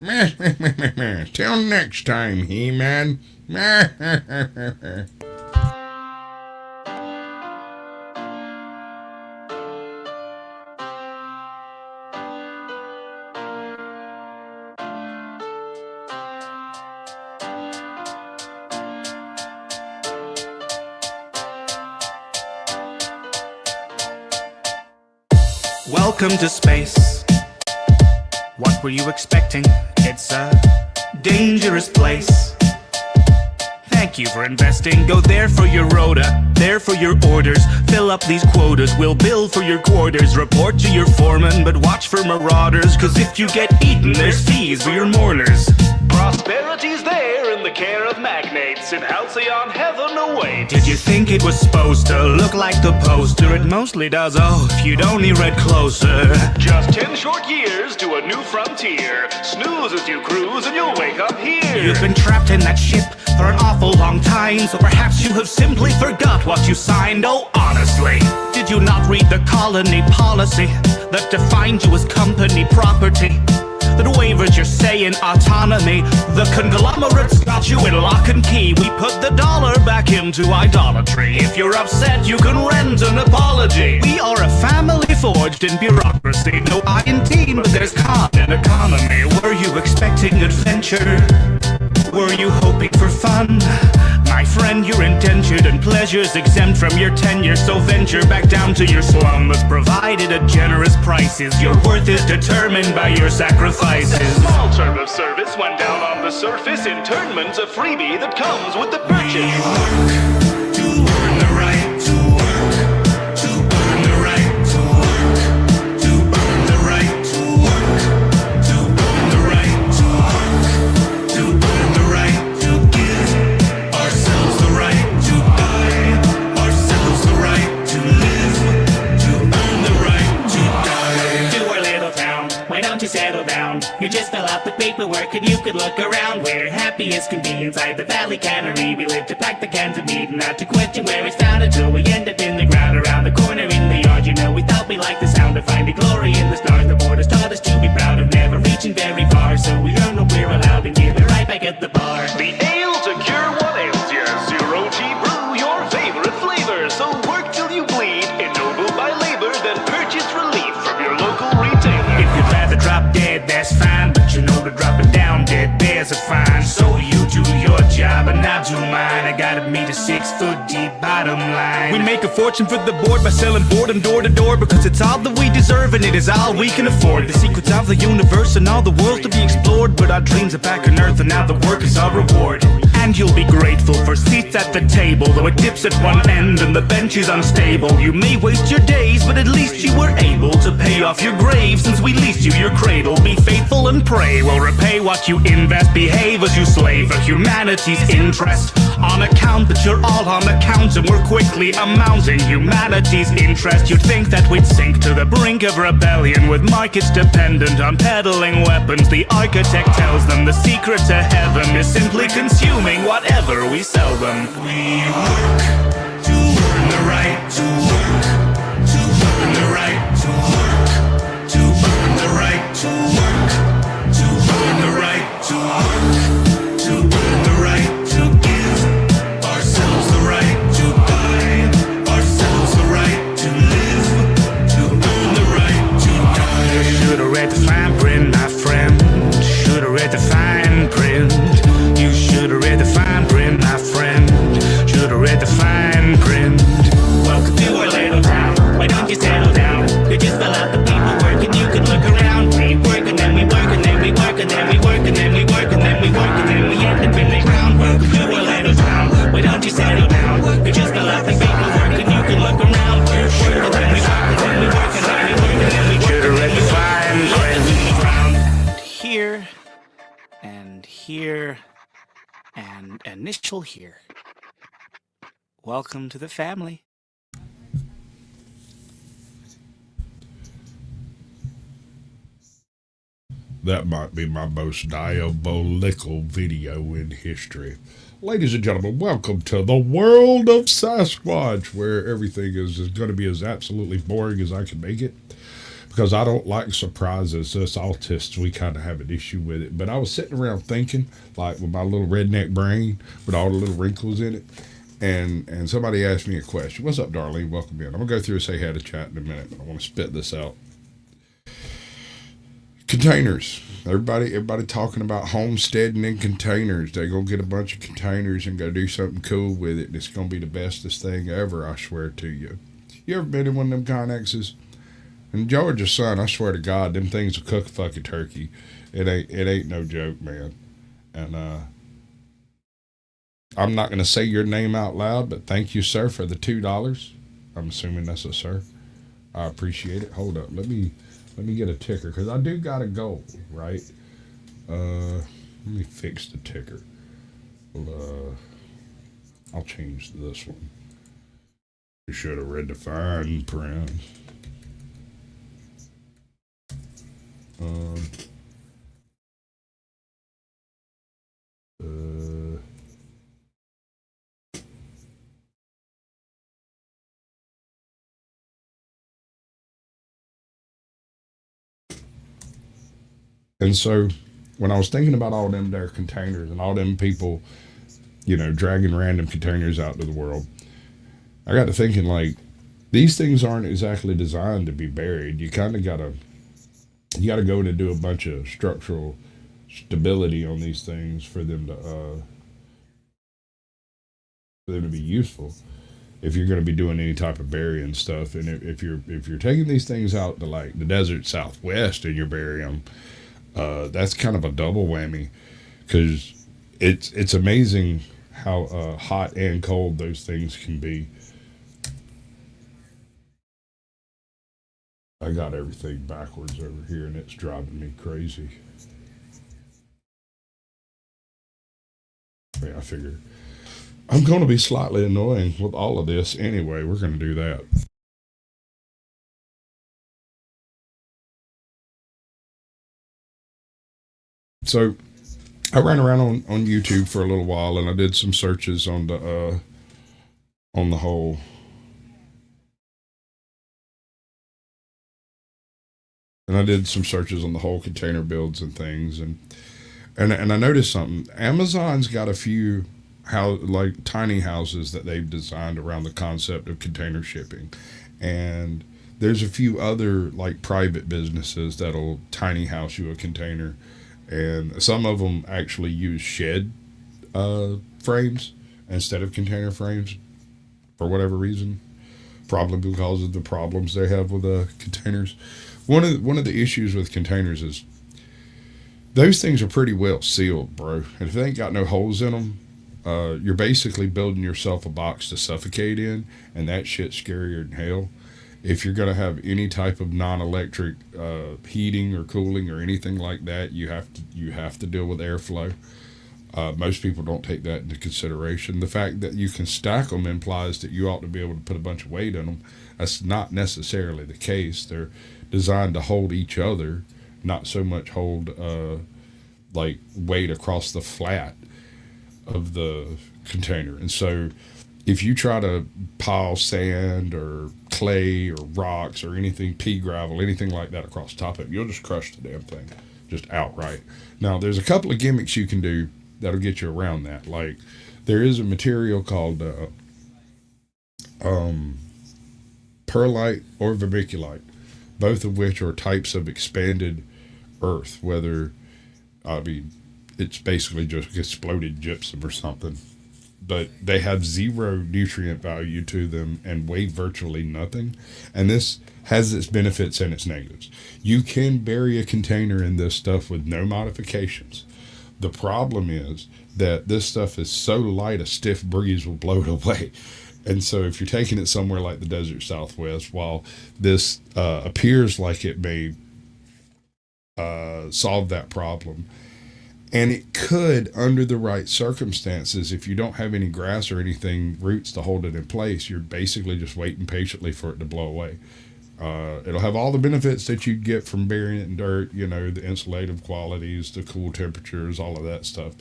Till next time, He-Man. Welcome to space. What were you expecting? It's a dangerous place. Thank you for investing. Go there for your rota, there for your orders. Fill up these quotas, we'll bill for your quarters. Report to your foreman, but watch for marauders. Cause if you get eaten, there's fees for your mourners. Prosperity's there in the care of magnates. In halcyon heaven awaits. Did you think it was supposed to look like the poster? It mostly does, oh, if you'd only read closer. Just 10 short years to a new frontier. Snooze as you cruise and you'll wake up here. You've been trapped in that ship for an awful long time. So perhaps you have simply forgot what you signed. Oh, honestly, did you not read the colony policy that defined you as company property? That wavers your say in autonomy. The conglomerates got you in lock and key. We put the dollar back into idolatry. If you're upset, you can rent an apology. We are a family forged in bureaucracy. No I in team, but there's con in economy. Were you expecting adventure? Were you hoping for fun? My friend, you're indentured and pleasure's exempt from your tenure. So venture back down to your slum that's provided at generous prices. Your worth is determined by your sacrifices. A small term of service went down on the surface. Internment's a freebie that comes with the purchase. To earn the right to work. To earn the right to work. To earn the right to work. To earn the right to work. To earn the right to give ourselves the right to die. Ourselves the right to live. To earn the right to die. To our little town, why don't you settle down? You just fill out the paperwork and you could look around. We're happy as can be inside the Valley Cannery. We live to pack the cans of meat and not to question where it's found until we end up in the ground around the corner in the yard. You know, we thought we liked the sound of finding glory in the stars. The borders taught us to be proud of never reaching very far. So we earn what we're allowed and give it right back at the bar. The ale to cure what ails you. Zero G brew, your favorite flavor. So work till you bleed, ennobled by labor, then purchase relief from your local retailer. If you'd rather drop dead, that's fine, but you know that dropping down dead bears a fine. So you do your job and I'll do mine. I gotta meet a 6 foot deep bottom line. We make a fortune for the board by selling boredom door to door, because it's all that we deserve and it is all we can afford. The secrets of the universe and all the worlds to be explored, but our dreams are back on earth and now the work is our reward. And you'll be grateful for seats at the table, though it dips at one end and the bench is unstable. You may waste your days, but at least you were able to pay off your grave since we leased you your cradle. Be faithful and pray we'll repay what you invest. Behave as you slave for humanity's interest. On account that you're all on account and we're quickly amounting humanity's interest. You'd think that we'd sink to the brink of rebellion with markets dependent on peddling weapons. The architect tells them the secret to heaven is simply consuming whatever we sell them. We work to earn the right to work. To earn the right to work. To earn the right to work. To earn the right to work. To earn the right to give ourselves the right to die. Ourselves the right to live. To earn the right to die. Should've read the fine print, my friend. Should've read the fine print. You should've read the fine print, my friend. Should've read the fine print. Welcome to our little town. Why don't you settle down? You just fill out the paperwork and you can look around. We work and then we work and then we work and then we work and then we work and then we work and then we end up in the ground. Welcome to our little town. Why don't you settle down? You just fill out the paperwork and you can look around. We work and then we work and then we work and then we work and then we work. Should've read the fine print. Here and here and initial here. Welcome to the family. That might be my most diabolical video in history. Ladies and gentlemen, welcome to the world of Sasquatch, where everything is going to be as absolutely boring as I can make it. because I don't like surprises. Us autists, we kind of have an issue with it. But I was sitting around thinking, like with my little redneck brain with all the little wrinkles in it, and somebody asked me a question. What's up, Darlene? Welcome in. I'm gonna go through and say hey to chat in a minute, but I want to spit this out. Containers. Everybody talking about homesteading in containers. They're gonna get a bunch of containers and go do something cool with it. And it's gonna be the bestest thing ever, I swear to you. You ever been in one of them Connexes? And Georgia son, I swear to God, them things will cook a fucking turkey. It ain't no joke, man. And I'm not gonna say your name out loud, but thank you, sir, for the $2. I'm assuming that's a sir. I appreciate it. Hold up, let me get a ticker because I do got a goal, right? Let me fix the ticker. I'll change this one. You should have read the fine print. And so when I was thinking about all them there containers and all them people, dragging random containers out to the world, I got to thinking, like, these things aren't exactly designed to be buried. You kind of gotta go in and do a bunch of structural stability on these things for them to be useful. If you're going to be doing any type of burying stuff, and if you're taking these things out to like the desert Southwest and you're burying them, that's kind of a double whammy, because it's amazing how hot and cold those things can be. I got everything backwards over here, and it's driving me crazy. I figure I'm going to be slightly annoying with all of this anyway. We're going to do that. So I ran around on YouTube for a little while, and I did some searches on the whole container builds and things, and I noticed something. Amazon's got a few tiny houses that they've designed around the concept of container shipping, and there's a few other like private businesses that'll tiny house you a container, and some of them actually use shed frames instead of container frames for whatever reason, probably because of the problems they have with containers. One of the issues with containers is those things are pretty well sealed, bro. And if they ain't got no holes in them, you're basically building yourself a box to suffocate in, and that shit's scarier than hell. If you're going to have any type of non-electric heating or cooling or anything like that, you have to deal with airflow. Most people don't take that into consideration. The fact that you can stack them implies that you ought to be able to put a bunch of weight in them. That's not necessarily the case. They're designed to hold each other, not so much hold like weight across the flat of the container. And so if you try to pile sand or clay or rocks or anything, pea gravel, anything like that across the top of it, you'll just crush the damn thing just outright. Now, there's a couple of gimmicks you can do that'll get you around that. Like, there is a material called perlite or vermiculite, both of which are types of expanded earth, it's basically just exploded gypsum or something, but they have zero nutrient value to them and weigh virtually nothing. And this has its benefits and its negatives. You can bury a container in this stuff with no modifications. The problem is that this stuff is so light a stiff breeze will blow it away. And so if you're taking it somewhere like the desert Southwest, while this appears like it may solve that problem, and it could under the right circumstances, if you don't have any grass or anything, roots to hold it in place, you're basically just waiting patiently for it to blow away. It'll have all the benefits that you'd get from burying it in dirt, the insulative qualities, the cool temperatures, all of that stuff.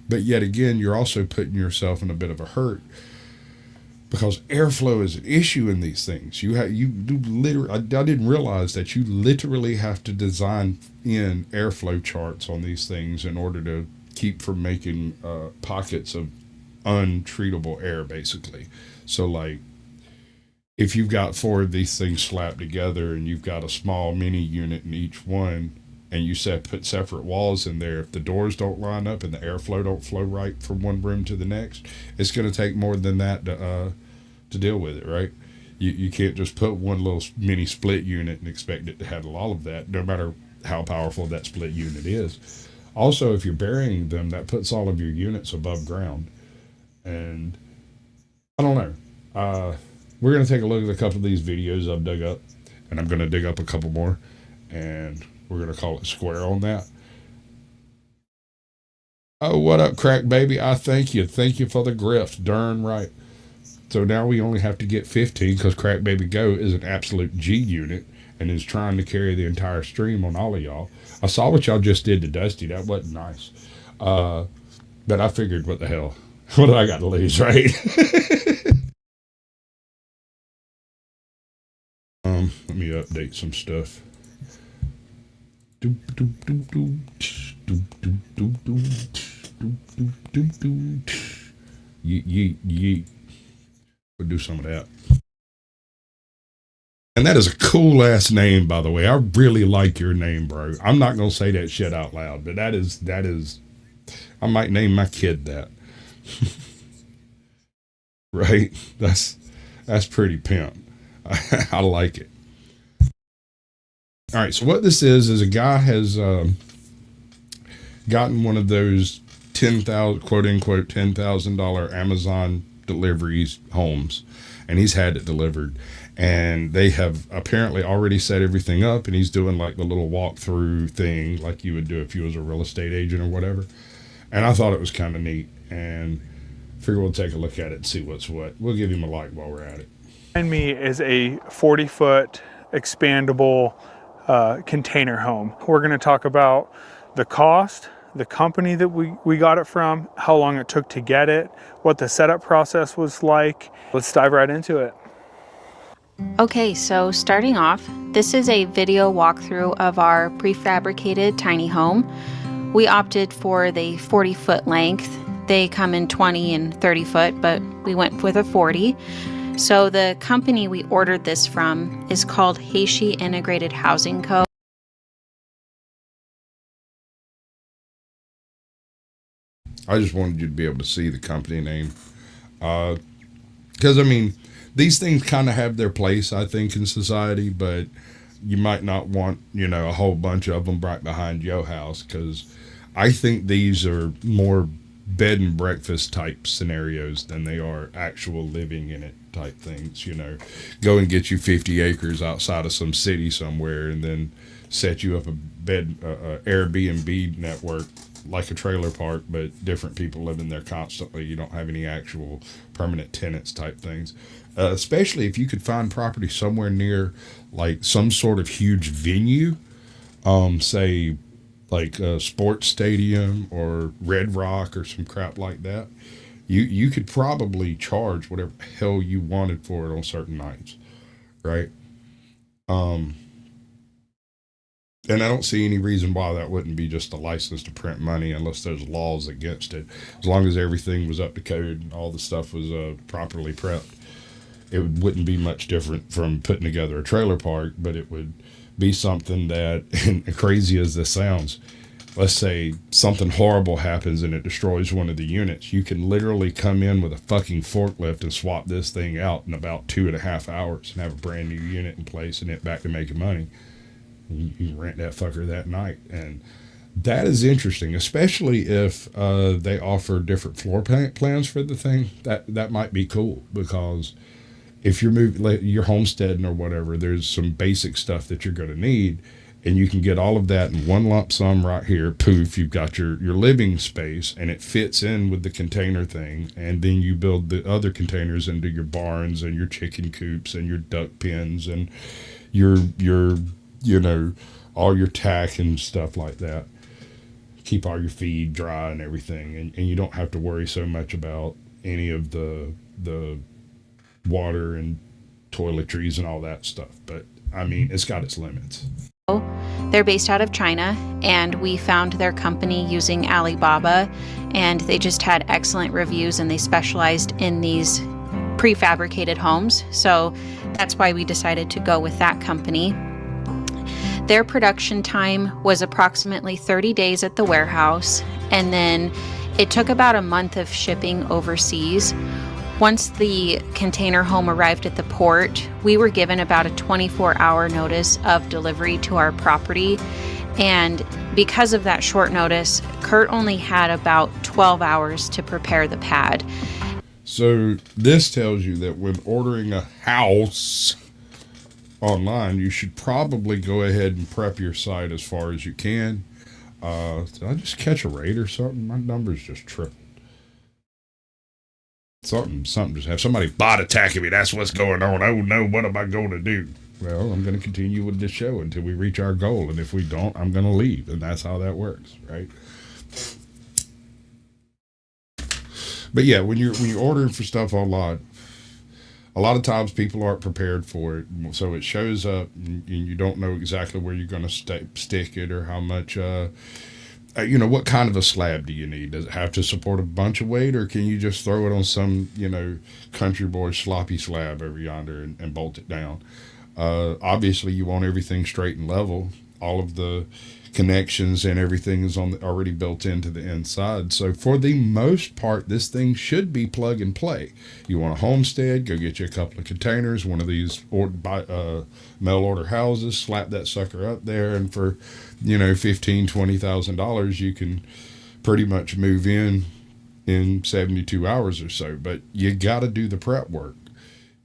But yet again, you're also putting yourself in a bit of a hurt, because airflow is an issue in these things. You do literally. I didn't realize that you literally have to design in airflow charts on these things in order to keep from making pockets of untreatable air, basically. So, like, if you've got 4 of these things slapped together and you've got a small mini unit in each one, and you put separate walls in there, if the doors don't line up and the airflow don't flow right from one room to the next, it's going to take more than that to deal with it, right? You can't just put one little mini split unit and expect it to handle all of that, no matter how powerful that split unit is. Also, if you're burying them, that puts all of your units above ground. And I don't know. We're going to take a look at a couple of these videos I've dug up, and I'm going to dig up a couple more, and we're going to call it square on that. Oh, what up, Crack Baby? I thank you. Thank you for the grift. Darn right. So now we only have to get 15 because Crack Baby Go is an absolute G unit and is trying to carry the entire stream on all of y'all. I saw what y'all just did to Dusty. That wasn't nice. But I figured, what the hell? What do I got to lose, right? Let me update some stuff. Yeet, yeet. We'll do some of that. And that is a cool ass name, by the way. I really like your name, bro. I'm not gonna say that shit out loud, but that is I might name my kid that. Right? That's pretty pimp. I like it. All right, so what this is a guy has gotten one of those quote unquote $10,000 Amazon deliveries homes, and he's had it delivered, and they have apparently already set everything up, and he's doing like the little walkthrough thing like you would do if you was a real estate agent or whatever. And I thought it was kind of neat, and figure we'll take a look at it and see what's what. We'll give him a like while we're at it. Behind me is a 40-foot expandable container home. We're going to talk about the cost, the company that we got it from, how long it took to get it, what the setup process was like. Let's dive right into it. Okay, so starting off, this is a video walkthrough of our prefabricated tiny home. We opted for the 40-foot length. They come in 20 and 30 foot, but we went with a 40. So the company we ordered this from is called Heishi Integrated Housing Co. I just wanted you to be able to see the company name. Because, I mean, these things kind of have their place, I think, in society, but you might not want, a whole bunch of them right behind your house, because I think these are more bed and breakfast type scenarios than they are actual living in it type things. Go and get you 50 acres outside of some city somewhere and then set you up a Airbnb network like a trailer park, but different people living there constantly. You don't have any actual permanent tenants type things. Especially if you could find property somewhere near like some sort of huge venue, say like a sports stadium or Red Rock or some crap like that. You could probably charge whatever the hell you wanted for it on certain nights, right? And I don't see any reason why that wouldn't be just a license to print money unless there's laws against it. As long as everything was up to code and all the stuff was properly prepped, it wouldn't be much different from putting together a trailer park, but it would be something that, and crazy as this sounds, let's say something horrible happens and it destroys one of the units. You can literally come in with a fucking forklift and swap this thing out in about 2.5 hours and have a brand new unit in place and it back to making money. You rent that fucker that night. And that is interesting, especially if they offer different floor plans for the thing. That might be cool, because if you're moving, like you're homesteading or whatever, there's some basic stuff that you're going to need, and you can get all of that in one lump sum right here. Poof, you've got your living space, and it fits in with the container thing, and then you build the other containers into your barns and your chicken coops and your duck pens and your all your tack and stuff like that. Keep all your feed dry and everything, and you don't have to worry so much about any of the water and toiletries and all that stuff. But I mean, it's got its limits. They're based out of China, and we found their company using Alibaba, and they just had excellent reviews, and they specialized in these prefabricated homes. So that's why we decided to go with that company. Their production time was approximately 30 days at the warehouse, and then it took about a month of shipping overseas. Once the container home arrived at the port, we were given about a 24-hour notice of delivery to our property. And because of that short notice, Kurt only had about 12 hours to prepare the pad. So this tells you that when ordering a house online, you should probably go ahead and prep your site as far as you can. Did I just catch a raid or something? My numbers just tripled. Something just have somebody bot attacking me. That's what's going on. Oh no, what am I going to do? Well, I'm going to continue with this show until we reach our goal, and if we don't, I'm going to leave, and that's how that works, right? But yeah, when you're ordering for stuff online, a lot of times people aren't prepared for it, so it shows up, and you don't know exactly where you're going to stick it or how much. What kind of a slab do you need? Does it have to support a bunch of weight, or can you just throw it on some, country boy sloppy slab over yonder and bolt it down? Obviously, you want everything straight and level. All of the connections and everything is already built into the inside. So for the most part, this thing should be plug and play. You want a homestead, go get you a couple of containers, one of these mail order houses, slap that sucker up there, and for $15,000-$20,000, you can pretty much move in 72 hours or so. But you got to do the prep work.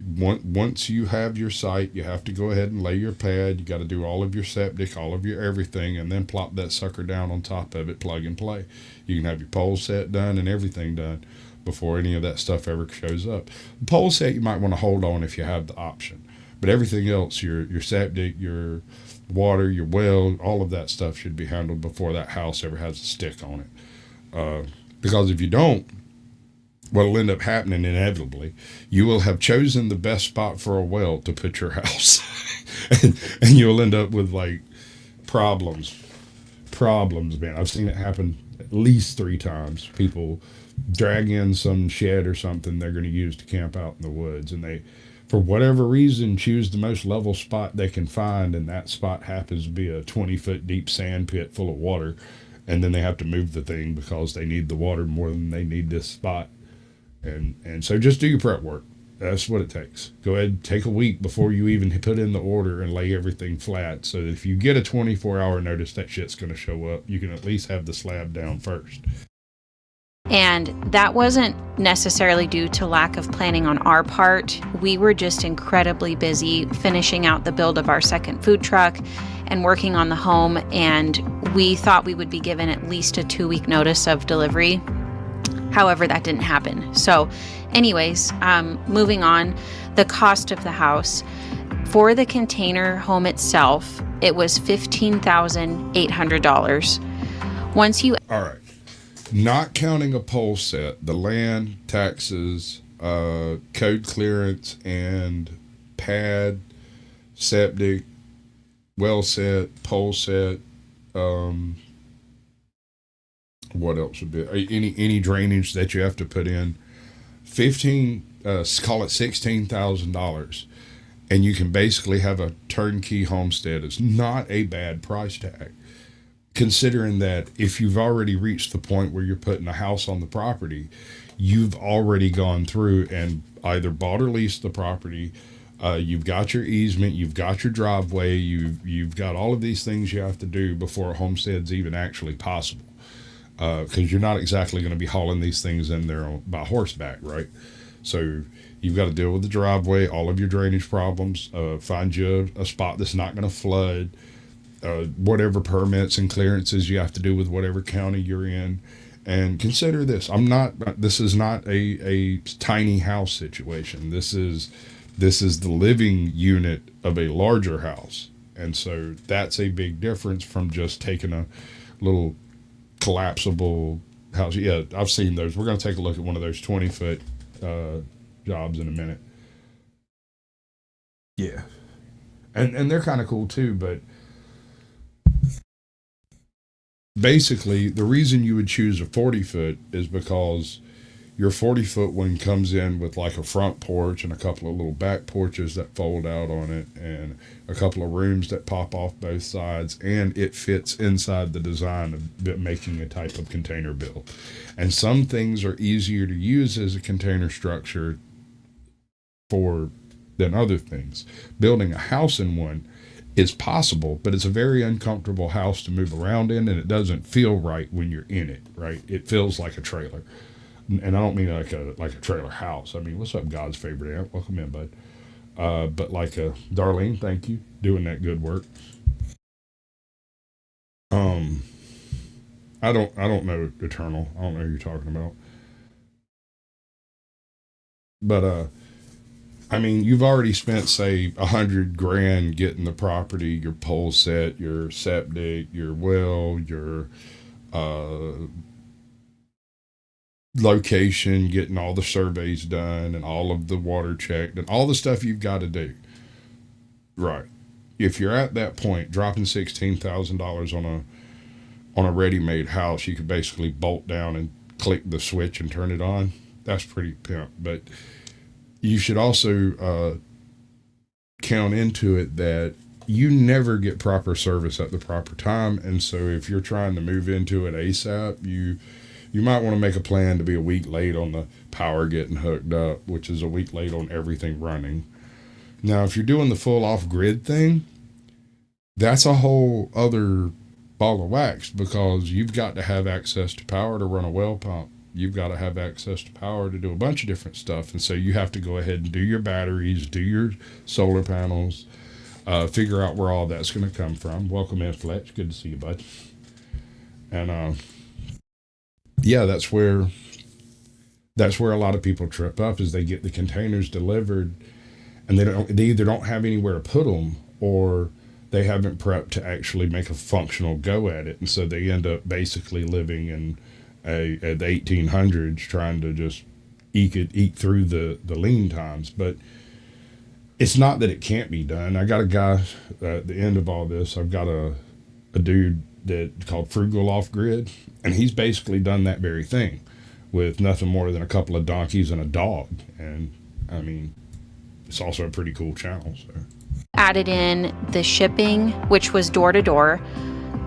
Once you have your site, you have to go ahead and lay your pad. You got to do all of your septic, all of your everything, and then plop that sucker down on top of it, plug and play. You can have your pole set done and everything done before any of that stuff ever shows up. The pole set you might want to hold on if you have the option, but everything else, your septic, your water, your well, all of that stuff should be handled before that house ever has a stick on it. Because if you don't, what'll end up happening inevitably, you will have chosen the best spot for a well to put your house. and you'll end up with problems, man. I've seen it happen at least 3 times. People drag in some shed or something they're going to use to camp out in the woods, and they, for whatever reason, choose the most level spot they can find, and that spot happens to be a 20-foot deep sand pit full of water, and then they have to move the thing because they need the water more than they need this spot. And so just do your prep work. That's what it takes. Go ahead, take a week before you even put in the order and lay everything flat, so that if you get a 24-hour notice that shit's going to show up, you can at least have the slab down first. And that wasn't necessarily due to lack of planning on our part. We were just incredibly busy finishing out the build of our second food truck and working on the home, and we thought we would be given at least a 2-week notice of delivery. However, that didn't happen. So anyways, moving on, the cost of the house. For the container home itself, it was $15,800. Once you... All right. Not counting a pole set, the land, taxes, code clearance, and pad, septic, well set, pole set, what else would be any drainage that you have to put in, call it $16,000, and you can basically have a turnkey homestead. It's not a bad price tag, considering that if you've already reached the point where you're putting a house on the property, you've already gone through and either bought or leased the property. You've got your easement, you've got your driveway, you've got all of these things you have to do before a homestead's even actually possible. Because you're not exactly going to be hauling these things in there by horseback, right? So you've got to deal with the driveway, all of your drainage problems, find you a spot that's not going to flood, whatever permits and clearances you have to do with whatever county you're in. And consider this, this is not a tiny house situation. This is the living unit of a larger house. And so that's a big difference from just taking a little collapsible house. Yeah, I've seen those. We're going to take a look at one of those 20-foot jobs in a minute. Yeah. And they're kind of cool too, but basically the reason you would choose a 40 foot is because your 40 foot one comes in with like a front porch and a couple of little back porches that fold out on it and a couple of rooms that pop off both sides, and it fits inside the design of making a type of container build. And some things are easier to use as a container structure than other things. Building a house in one is possible, but it's a very uncomfortable house to move around in, and it doesn't feel right when you're in it, right? It feels like a trailer. And I don't mean like a trailer house. I mean, what's up, God's favorite aunt? Welcome in, bud. But like Darlene, thank you, doing that good work. I don't know Eternal. I don't know who you're talking about. But I mean, you've already spent say $100,000 getting the property, your pole set, your septic, your well, your location, getting all the surveys done and all of the water checked and all the stuff you've got to do. Right. If you're at that point, dropping $16,000 on a ready-made house, you could basically bolt down and click the switch and turn it on. That's pretty pimp. But you should also count into it that you never get proper service at the proper time. And so if you're trying to move into it ASAP, you might want to make a plan to be a week late on the power getting hooked up, which is a week late on everything running. Now, if you're doing the full off-grid thing, that's a whole other ball of wax, because you've got to have access to power to run a well pump. You've got to have access to power to do a bunch of different stuff. And so you have to go ahead and do your batteries, do your solar panels, figure out where all that's going to come from. Welcome in, Fletch. Good to see you, bud. And, yeah, that's where a lot of people trip up, is they get the containers delivered and they either don't have anywhere to put them, or they haven't prepped to actually make a functional go at it. And so they end up basically living in at the 1800s, trying to just eat through the lean times. But it's not that it can't be done. I got a guy at the end of all this. I've got a dude that called Frugal Off Grid, and he's basically done that very thing with nothing more than a couple of donkeys and a dog. And I mean, it's also a pretty cool channel. So Added in the shipping, which was door to door,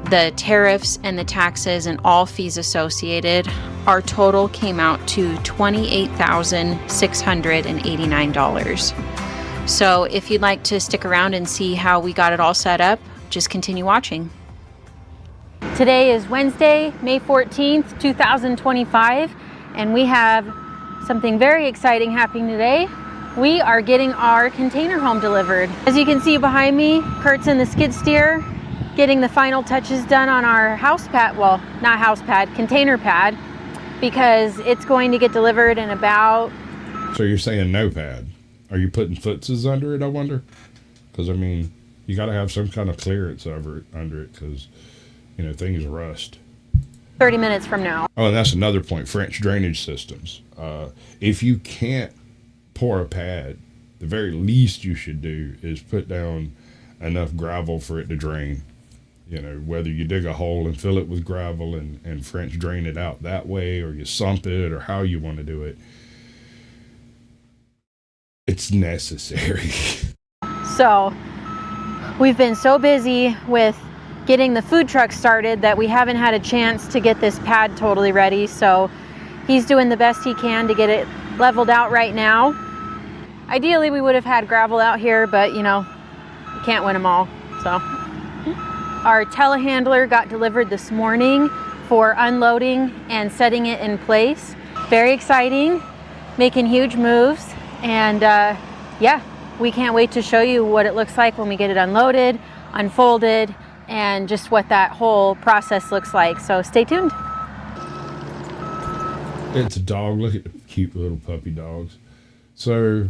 the tariffs and the taxes and all fees associated, our total came out to $28,689. So if you'd like to stick around and see how we got it all set up, just continue watching. Today is Wednesday, May 14th, 2025, and we have something very exciting happening today. We are getting our container home delivered. As you can see behind me, Kurt's in the skid steer, getting the final touches done on our house pad, well, not house pad, container pad, because it's going to get delivered in about... So you're saying no pad. Are you putting footses under it, I wonder? Because, I mean, you got to have some kind of clearance under it, because, you know, things rust. 30 minutes from now. Oh, and that's another point, French drainage systems. If you can't pour a pad, the very least you should do is put down enough gravel for it to drain. You know, whether you dig a hole and fill it with gravel and French drain it out that way, or you sump it, or how you want to do it, it's necessary. So we've been so busy with getting the food truck started that we haven't had a chance to get this pad totally ready. So he's doing the best he can to get it leveled out right now. Ideally, we would have had gravel out here, but you know, you can't win them all. So our telehandler got delivered this morning for unloading and setting it in place. Very exciting, making huge moves. And yeah, we can't wait to show you what it looks like when we get it unloaded, unfolded, and just what that whole process looks like. So stay tuned. It's a dog. Look at the cute little puppy dogs. So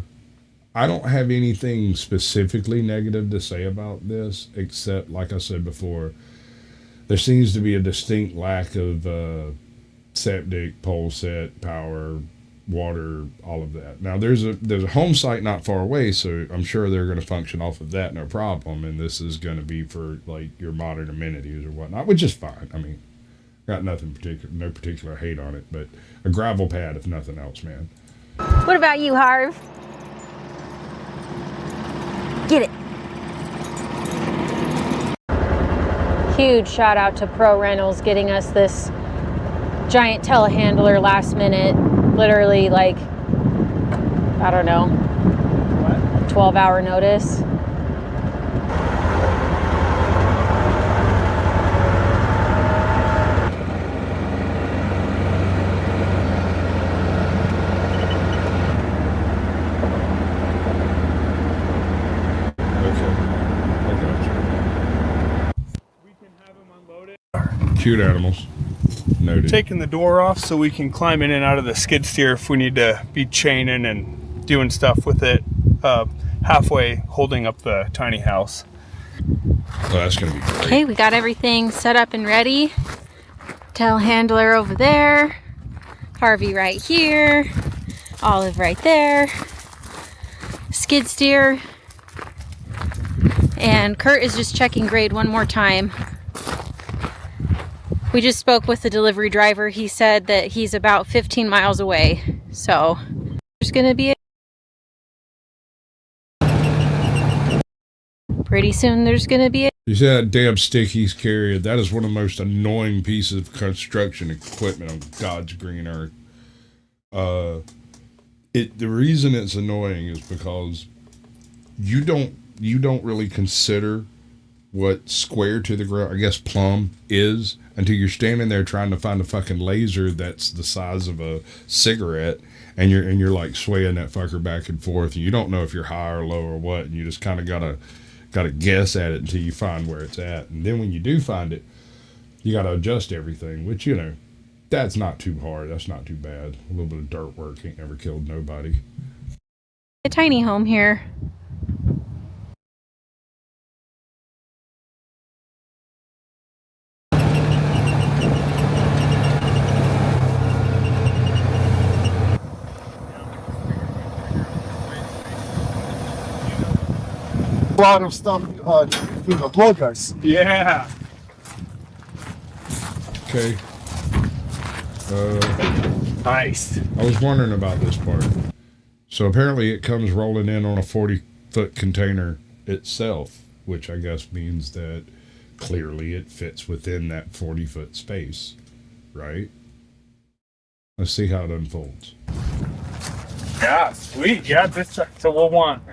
I don't have anything specifically negative to say about this, except, like I said before, there seems to be a distinct lack of septic, pole set, power, water, all of that. Now there's a home site not far away, so I'm sure they're going to function off of that, no problem. And this is going to be for like your modern amenities or whatnot, which is fine. I mean, got nothing particular, no particular hate on it, but a gravel pad if nothing else, man. What about you, Harv? Get it. Huge shout out to Pro Rentals getting us this giant telehandler last minute. Literally like, I don't know, 12-hour notice. Cute animals. Noted. Taking the door off so we can climb in and out of the skid steer if we need to be chaining and doing stuff with it, halfway holding up the tiny house. Oh, that's gonna be great. Okay, we got everything set up and ready. Telehandler over there, Harvey right here, Olive right there, skid steer, and Kurt is just checking grade one more time. We just spoke with the delivery driver. He said that he's about 15 miles away. So there's gonna be pretty soon there's gonna be You see that damn stick he's carrying? That is one of the most annoying pieces of construction equipment on God's green earth. The reason it's annoying is because you don't really consider what square to the ground, I guess plumb, is until you're standing there trying to find a fucking laser that's the size of a cigarette, and you're like swaying that fucker back and forth, and you don't know if you're high or low or what, and you just kind of gotta guess at it until you find where it's at. And then when you do find it, you gotta adjust everything, which, you know, that's not too hard. That's not too bad. A little bit of dirt work ain't never killed nobody. a tiny home here. A lot of stuff through the bloggers. Yeah. Okay. Nice. I was wondering about this part. So apparently it comes rolling in on a 40-foot container itself, which I guess means that clearly it fits within that 40-foot space, right? Let's see how it unfolds. Yeah, sweet. Yeah, this. So we'll want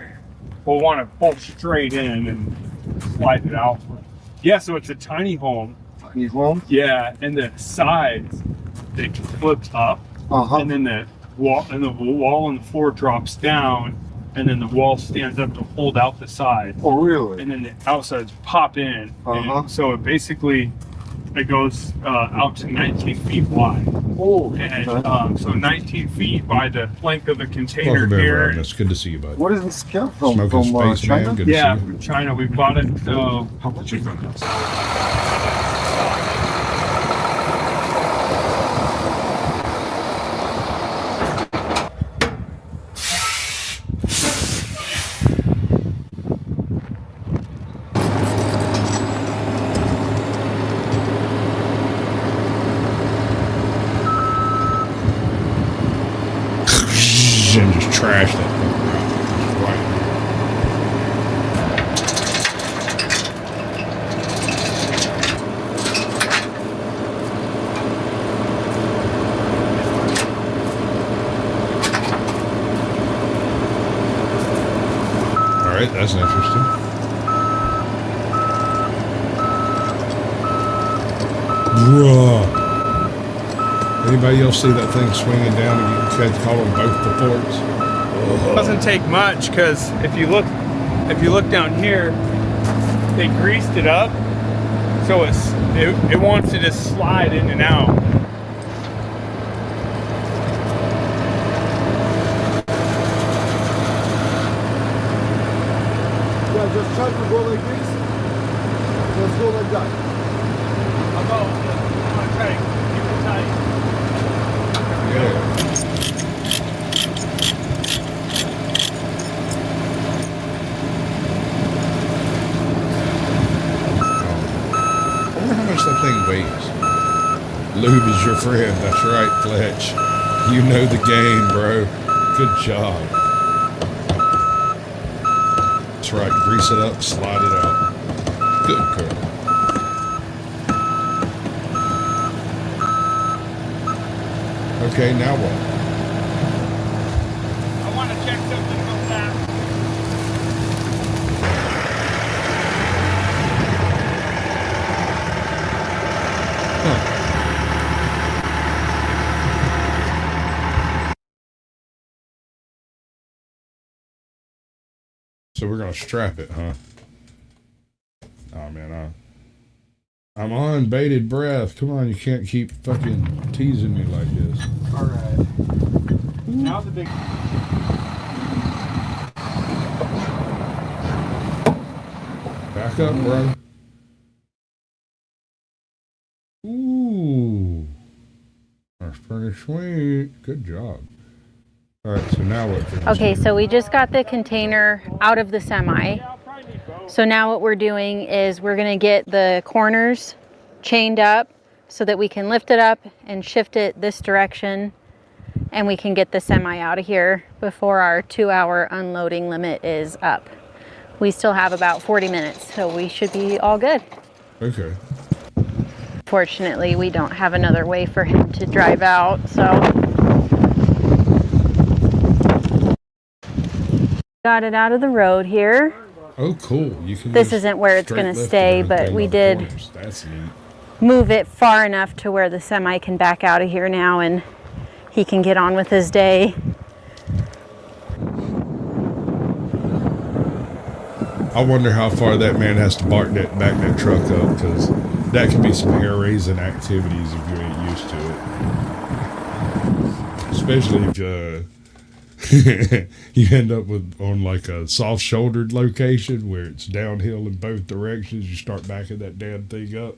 to pull straight in and slide it out. Yeah, so it's a tiny home. Tiny home? Yeah, and the sides they flips up, and then the wall and the floor drops down, and then the wall stands up to hold out the side, Oh, really? and then the outsides pop in. And so it basically it goes out to 19 feet wide. Oh, And so 19 feet by the length of the container Welcome here. everyone. It's good to see you, bud. what is this come from? Smoking From Space China? Man. Good Yeah, to see you. from China. We bought it. How much is it? And just trash that fucker out. Right. All right, that's interesting. Bruh. Anybody else see that thing swinging down and you can call on both the ports? It doesn't take much because if you look down here, they greased it up, so it wants to just slide in and out. Yeah, just try to go like this. Just go like that. I'm gonna try to keep it tight. Yeah. much that thing weighs? Lube is your friend. That's right, Fletch. You know the game, bro. Good job. That's right. Grease it up, slide it out. Good girl. Okay, now what? I want to check something real fast. So we're gonna strap it, huh? Oh man, I'm on bated breath. Come on, you can't keep fucking teasing me like this. All right. Now the big. Back up, bro. Ooh, that's pretty sweet. Good job. All right, so now what? Okay, so we just got the container out of the semi. So now what we're doing is we're gonna get the corners chained up so that we can lift it up and shift it this direction, and we can get the semi out of here before our 2-hour unloading limit is up. We still have about 40 minutes, so we should be all good. Okay. Fortunately, we don't have another way for him to drive out, so. Got it out of the road here. Oh, cool. You can. This just isn't where it's straight going to lift stay, it and but hang we on the did corners. That's neat. move it far enough to where the semi can back out of here now and he can get on with his day. I wonder how far that man has to back that truck up, because that can be some hair-raising activities if you ain't used to it. Especially if you end up on like a soft-shouldered location where it's downhill in both directions. You start backing that damn thing up,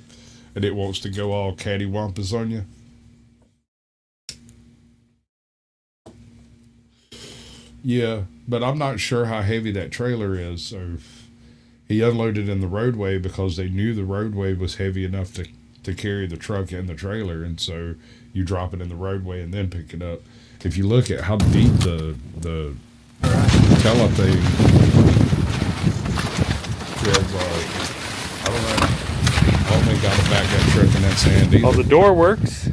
and it wants to go all cattywampus on you. Yeah, but I'm not sure how heavy that trailer is, so he unloaded in the roadway because they knew the roadway was heavy enough to carry the truck and the trailer, and so you drop it in the roadway and then pick it up. If you look at how deep the tele thing is, I don't know. I don't think I'd have backed that truck in that sand either. Oh, the door works.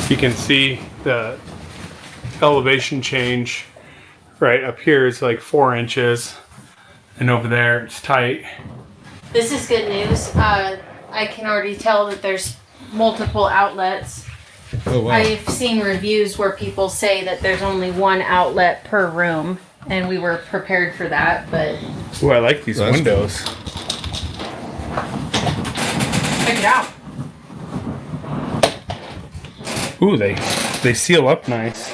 You can see the elevation change right up here is like 4 inches, and over there it's tight. This is good news. I can already tell that there's multiple outlets. Oh, wow. I've seen reviews where people say that there's only one outlet per room, and we were prepared for that, but Ooh, I like these That's windows. check it out. Ooh, they seal up nice.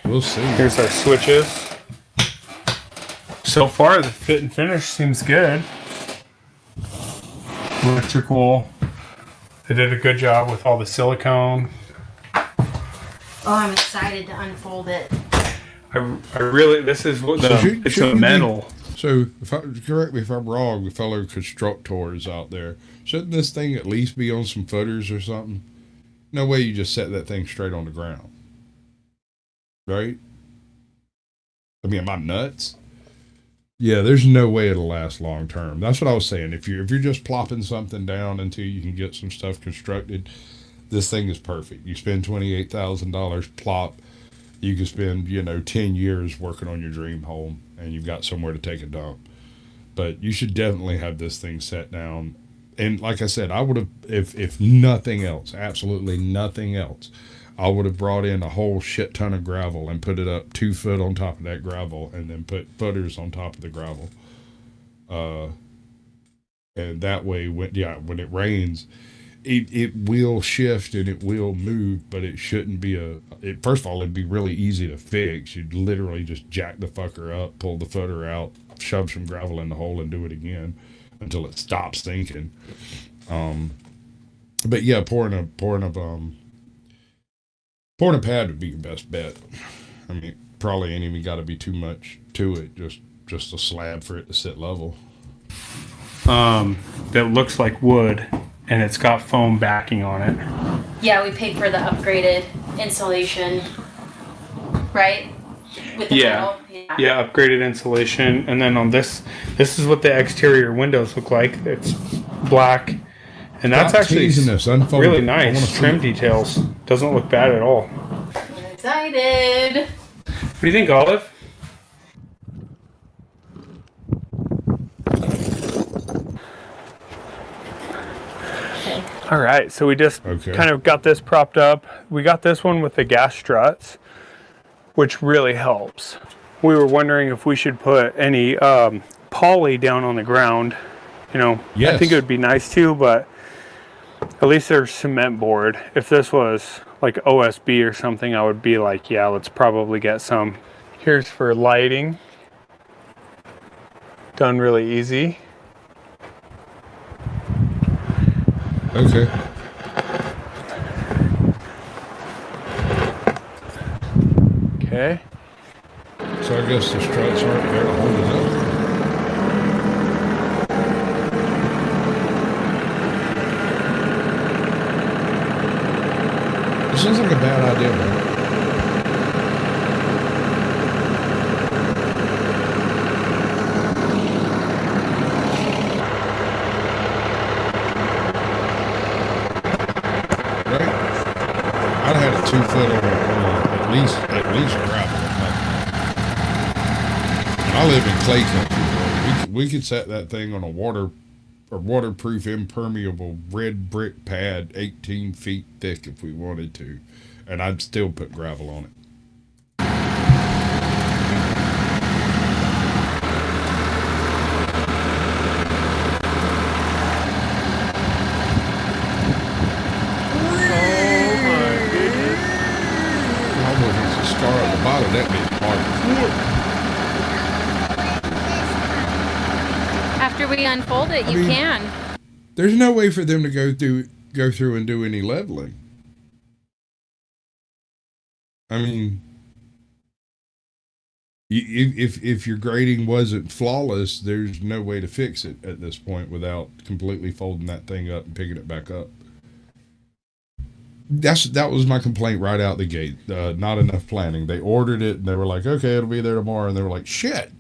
We'll see. Here's our switches. So far, the fit and finish seems good. Electrical. They did a good job with all the silicone. Oh, I'm excited to unfold it. I really, this is what it's a metal. So, correct me if I'm wrong, fellow constructors out there, shouldn't this thing at least be on some footers or something? No way you just set that thing straight on the ground. Right? I mean, am I nuts? Yeah, there's no way it'll last long term. That's what I was saying. If you're just plopping something down until you can get some stuff constructed, this thing is perfect. You spend $28,000 plop, you can spend 10 years working on your dream home, and you've got somewhere to take a dump. But you should definitely have this thing set down. And like I said, I would have, if nothing else, absolutely nothing else, I would have brought in a whole shit ton of gravel and put it up 2 foot on top of that gravel, and then put footers on top of the gravel. And that way, when it rains, it will shift and it will move, but it shouldn't be first of all, it'd be really easy to fix. You'd literally just jack the fucker up, pull the footer out, shove some gravel in the hole, and do it again until it stops sinking. But yeah, pouring a pad would be your best bet. I mean, probably ain't even got to be too much to it. Just a slab for it to sit level. That looks like wood, and it's got foam backing on it. Yeah, we paid for the upgraded insulation, right? With the Yeah. metal? Yeah, upgraded insulation. And then on this is what the exterior windows look like. It's black. And that's Stop actually teasing us. Unfold really it. I wanna nice. see Trim it. details. Doesn't look bad at all. I'm excited. What do you think, Olive? All right, so we just Okay. kind of got this propped up. We got this one with the gas struts, which really helps. We were wondering if we should put any poly down on the ground. You know, I Yes. think it would be nice too, but at least there's cement board. If this was like OSB or something, I would be like, yeah, let's probably get some. Here's for lighting. Done really easy. Okay. Okay. So I guess the struts aren't there to hold it up. This sounds like a bad idea, man. Right? I'd have had a 2 foot on at least gravel. I live in clay country, bro. We could set that thing on a waterproof impermeable red brick pad 18 feet thick if we wanted to, and I'd still put gravel on it. Almost as a star at the bottom, that means hard. After we unfold it, you mean- can. There's no way for them to go through and do any leveling. I mean, if your grading wasn't flawless, there's no way to fix it at this point without completely folding that thing up and picking it back up. That was my complaint right out the gate. Not enough planning. They ordered it and they were like, okay, it'll be there tomorrow, and they were like, shit.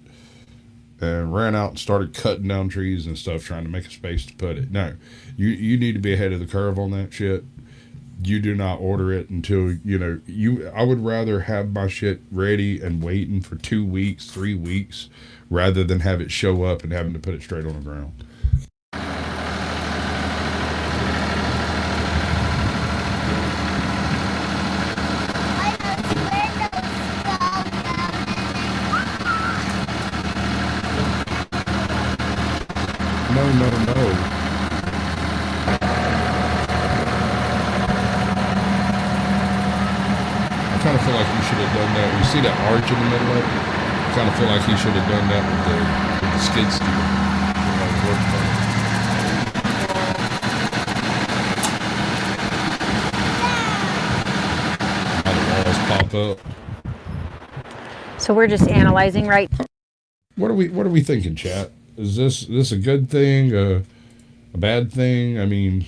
And ran out and started cutting down trees and stuff, trying to make a space to put it. No, you need to be ahead of the curve on that shit. You do not order it until, I would rather have my shit ready and waiting for 2 weeks, 3 weeks, rather than have it show up and having to put it straight on the ground. No. I kind of feel like you should have done that. You see that arch in the middle of it? I kind of feel like you should have done that with the skid steer. How the walls pop up. So we're just analyzing, right? What are we thinking, chat? Is this a good thing, a bad thing? I mean,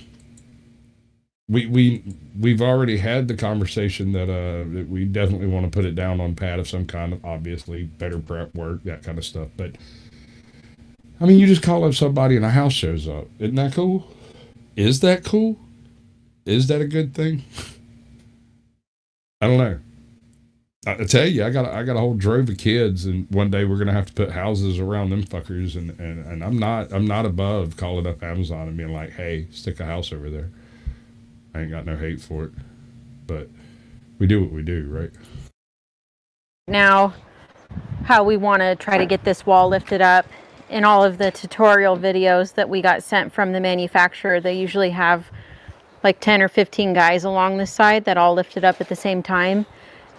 we've already had the conversation that we definitely want to put it down on pad of some kind of, obviously better prep work, that kind of stuff. But I mean, you just call up somebody and a house shows up. Isn't that cool? Is that cool? Is that a good thing? I don't know. I tell you, I got a whole drove of kids, and one day we're gonna have to put houses around them fuckers, and I'm not above calling up Amazon and being like, hey, stick a house over there. I ain't got no hate for it, but we do what we do, right? Now, how we want to try to get this wall lifted up. In all of the tutorial videos that we got sent from the manufacturer, they usually have like 10 or 15 guys along this side that all lift it up at the same time.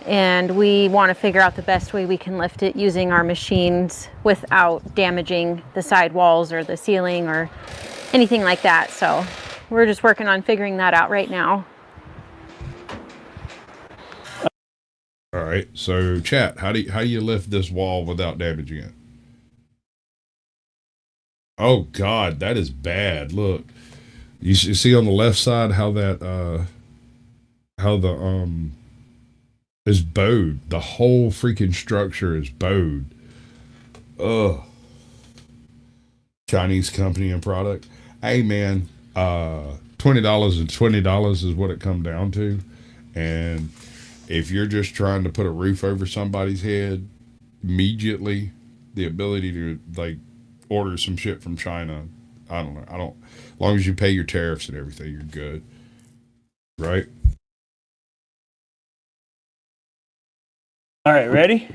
And we want to figure out the best way we can lift it using our machines without damaging the side walls or the ceiling or anything like that. So we're just working on figuring that out right now. All right. So, chat, how you lift this wall without damaging it? Oh God, that is bad. Look, you see on the left side how that is bowed. The whole freaking structure is bowed. Ugh. Chinese company and product. Hey man, $20 and $20 is what it come down to. And if you're just trying to put a roof over somebody's head, immediately the ability to like order some shit from China, I don't know. As long as you pay your tariffs and everything, you're good. Right? All right, ready?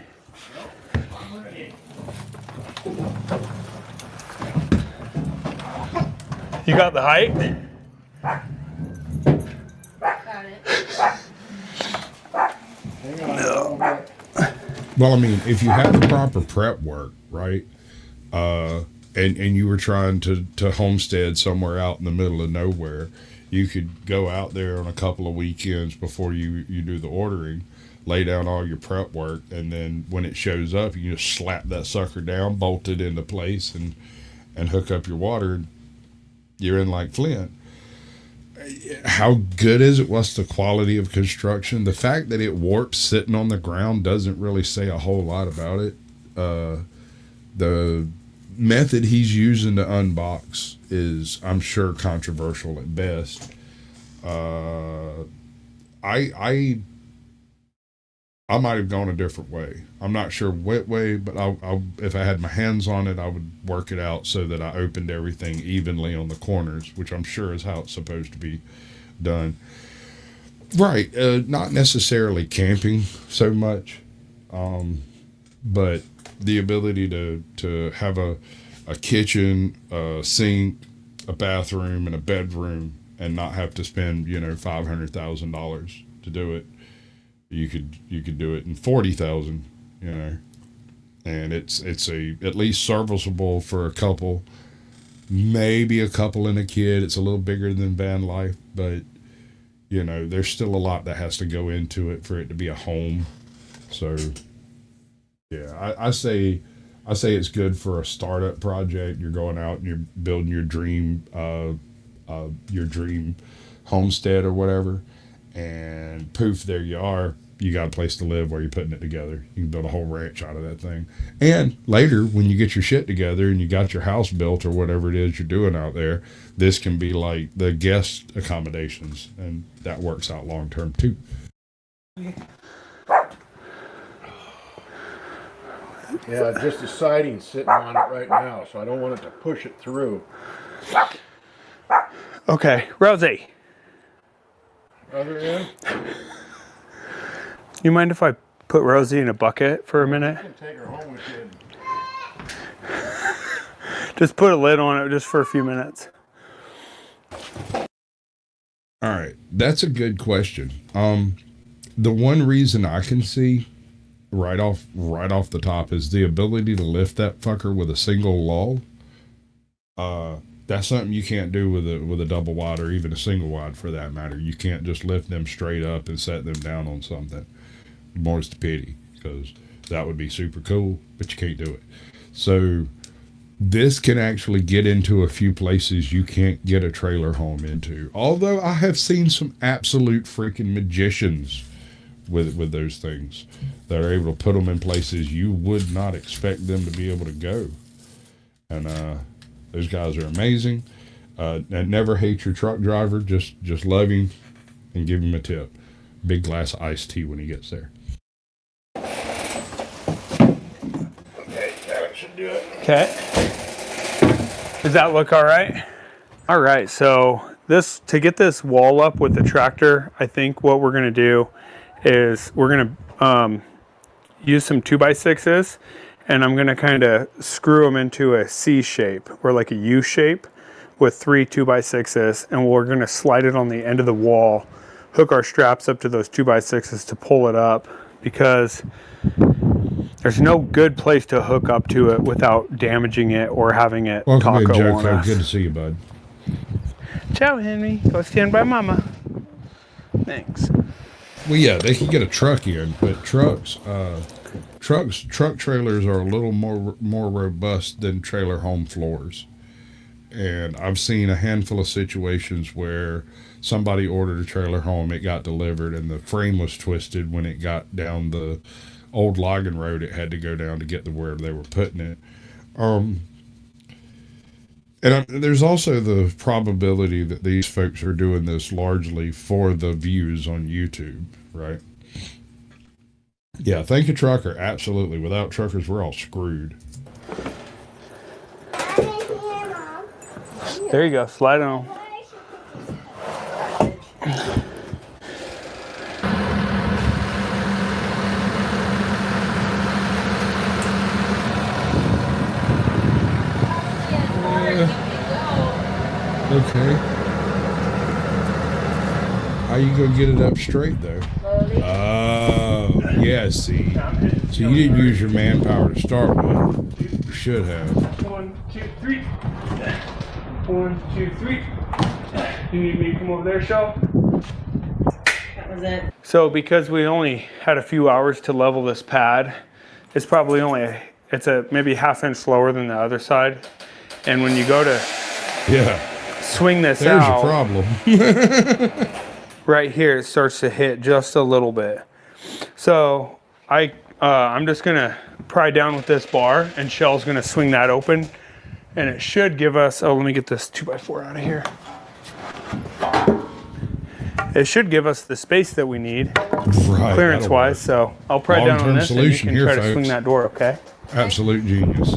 You got the height? Got it. Well, I mean, if you have the proper prep work, right? And you were trying to homestead somewhere out in the middle of nowhere, you could go out there on a couple of weekends before you do the ordering, lay down all your prep work, and then when it shows up, you just slap that sucker down, bolt it into place, and hook up your water. You're in like Flint. How good is it? What's the quality of construction? The fact that it warps sitting on the ground doesn't really say a whole lot about it. The method he's using to unbox is, I'm sure, controversial at best. I might have gone a different way. I'm not sure what way, but I'll if I had my hands on it, I would work it out so that I opened everything evenly on the corners, which I'm sure is how it's supposed to be done. Right. Not necessarily camping so much, but the ability to have a kitchen, a sink, a bathroom, and a bedroom, and not have to spend $500,000 to do it. You could do it in 40,000, and it's at least serviceable for a couple, maybe a couple and a kid. It's a little bigger than van life, but there's still a lot that has to go into it for it to be a home. So yeah, I say it's good for a startup project. You're going out and you're building your dream homestead or whatever, and poof, there you are. You got a place to live while you're putting it together. You can build a whole ranch out of that thing. And later, when you get your shit together and you got your house built or whatever it is you're doing out there, this can be like the guest accommodations, and that works out long term too. Yeah, just the siding sitting on it right now, so I don't want it to push it through. Okay, Rosie. Other end? You mind if I put Rosie in a bucket for a minute? You can take her home with you. Just put a lid on it just for a few minutes. All right, that's a good question. The one reason I can see right off the top is the ability to lift that fucker with a single lull. That's something you can't do with a double wide or even a single wide for that matter. You can't just lift them straight up and set them down on something. More's the pity, because that would be super cool, but you can't do it. So this can actually get into a few places you can't get a trailer home into. Although I have seen some absolute freaking magicians with those things that are able to put them in places you would not expect them to be able to go. And those guys are amazing. And never hate your truck driver. Just love him and give him a tip. Big glass of iced tea when he gets there. Okay, that should do it. Okay. Does that look all right? All right, so to get this wall up with the tractor, I think what we're gonna do is we're gonna use some 2x6s, and I'm gonna kind of screw them into a C shape, or like a U shape, with 3 2x6s, and we're gonna slide it on the end of the wall, hook our straps up to those 2x6s to pull it up, because there's no good place to hook up to it without damaging it or having it Welcome taco in, on Joko. us. Good to see you, bud. Ciao, Henry. Go stand by Mama. Thanks. Well, yeah, they can get a truck in, but truck trailers are a little more robust than trailer home floors. And I've seen a handful of situations where somebody ordered a trailer home, it got delivered, and the frame was twisted when it got down the old logging road it had to go down to get to where they were putting it. There's also the probability that these folks are doing this largely for the views on YouTube, right? Yeah, thank you, trucker. Absolutely. Without truckers, we're all screwed. There you go. Slide it on. Okay. How you gonna get it up straight though? Oh, yeah. See, so you didn't use your manpower to start with. You should have. 1, 2, 3. 1, 2, 3. You need me to come over there, Shell? That was it. So because we only had a few hours to level this pad, it's probably only it's maybe half inch lower than the other side. And when you go to Yeah. swing this There's out, your problem. right here, it starts to hit just a little bit. So I'm just gonna pry down with this bar, and Shell's gonna swing that open, and it should give us. Oh, let me get this 2x4 out of here. It should give us the space that we need, Right. clearance wise. So I'll pry down on Long-term this, and you solution can here, try to folks. swing that door. Okay. Absolute genius.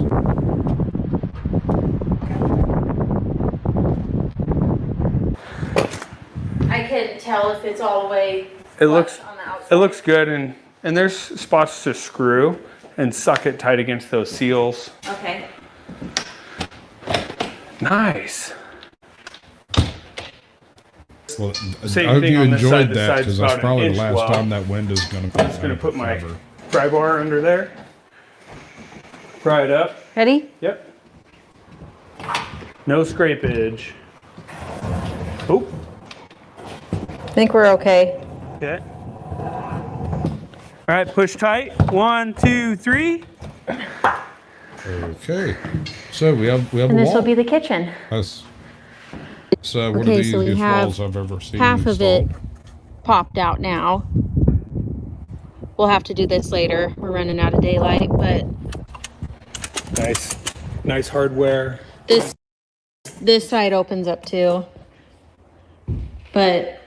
I couldn't tell if it's all the way It looks on the outside. it looks good, and there's spots to screw and suck it tight against those seals. Okay. Nice. Well, Same I hope thing you on this side. enjoyed This that side's because that's about an probably the inch last well. time that window's going to. I'm just gonna put my pry bar under there. Pry it up. Ready? Yep. No scrapage. Oh. I think we're okay. Okay. All right, push tight. 1, 2, 3. Okay, so we have And a this wall. will be the kitchen. That's so one Okay, of the so we easiest have walls I've ever seen. Half of it installed. popped out now. We'll have to do this later. We're running out of daylight, but Nice hardware. this side opens up too. But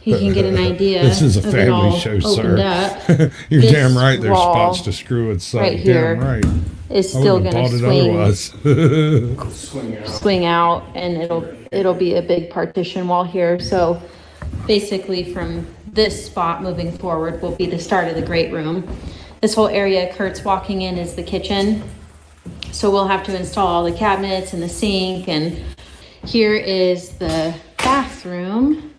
you can get an idea. This is a of it family all show, opened sir. up. You're This damn right. There's wall spots to screw and suck. right Damn here right. Is I still wouldn't gonna have bought it swing otherwise. swing out, and it'll be a big partition wall here. So basically from this spot moving forward will be the start of the great room. This whole area Kurt's walking in is the kitchen. So we'll have to install all the cabinets and the sink, and here is the bathroom,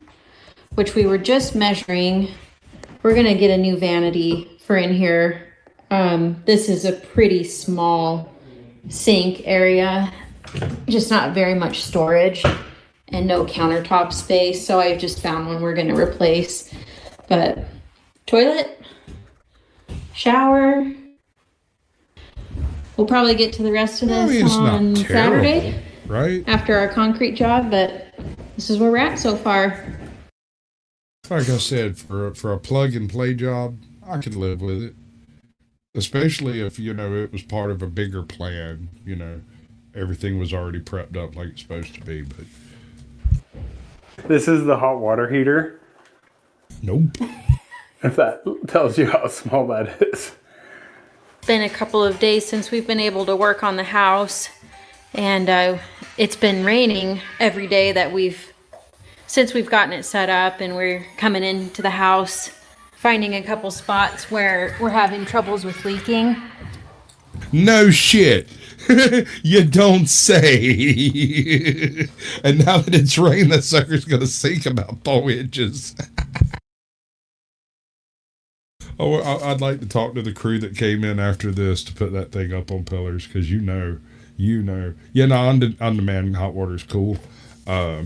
which we were just measuring. We're gonna get a new vanity for in here. This is a pretty small sink area, just not very much storage and no countertop space. So I've just found one we're gonna replace. But toilet, shower. We'll probably get to the rest of I this mean, it's on not terrible, Saturday right? after our concrete job, but this is where we're at so far. Like I said, for a plug and play job, I could live with it. Especially if, it was part of a bigger plan, everything was already prepped up like it's supposed to be, but This is the hot water heater. nope. If that tells you how small that is. Been a couple of days since we've been able to work on the house, and it's been raining every day that since we've gotten it set up, and we're coming into the house, finding a couple spots where we're having troubles with leaking. No shit. You don't say. And now that it's rained, that sucker's going to sink about 4 inches. I'd like to talk to the crew that came in after this to put that thing up on pillars, because on-demand hot water is cool. I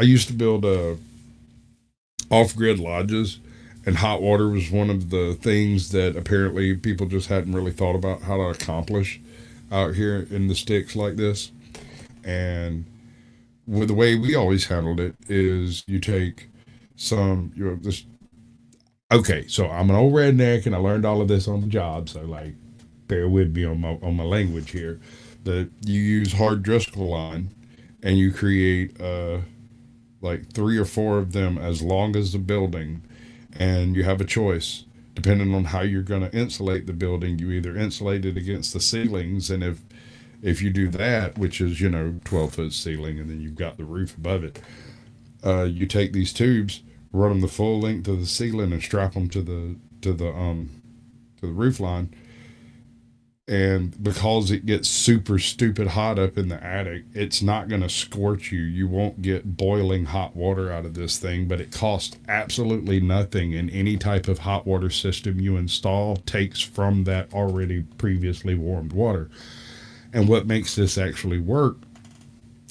used to build off-grid lodges, and hot water was one of the things that apparently people just hadn't really thought about how to accomplish out here in the sticks like this. And with the way we always handled it is you take some, this. Okay, so I'm an old redneck, and I learned all of this on the job. So like, bear with me on my language here. That you use hard Driscoll line, and you create like 3 or 4 of them as long as the building, and you have a choice depending on how you're going to insulate the building. You either insulate it against the ceilings, and if you do that, which is 12-foot ceiling, and then you've got the roof above it, you take these tubes, run them the full length of the ceiling, and strap them to the roof line. And because it gets super stupid hot up in the attic, it's not going to scorch you. You won't get boiling hot water out of this thing, but it costs absolutely nothing. And any type of hot water system you install takes from that already previously warmed water. And what makes this actually work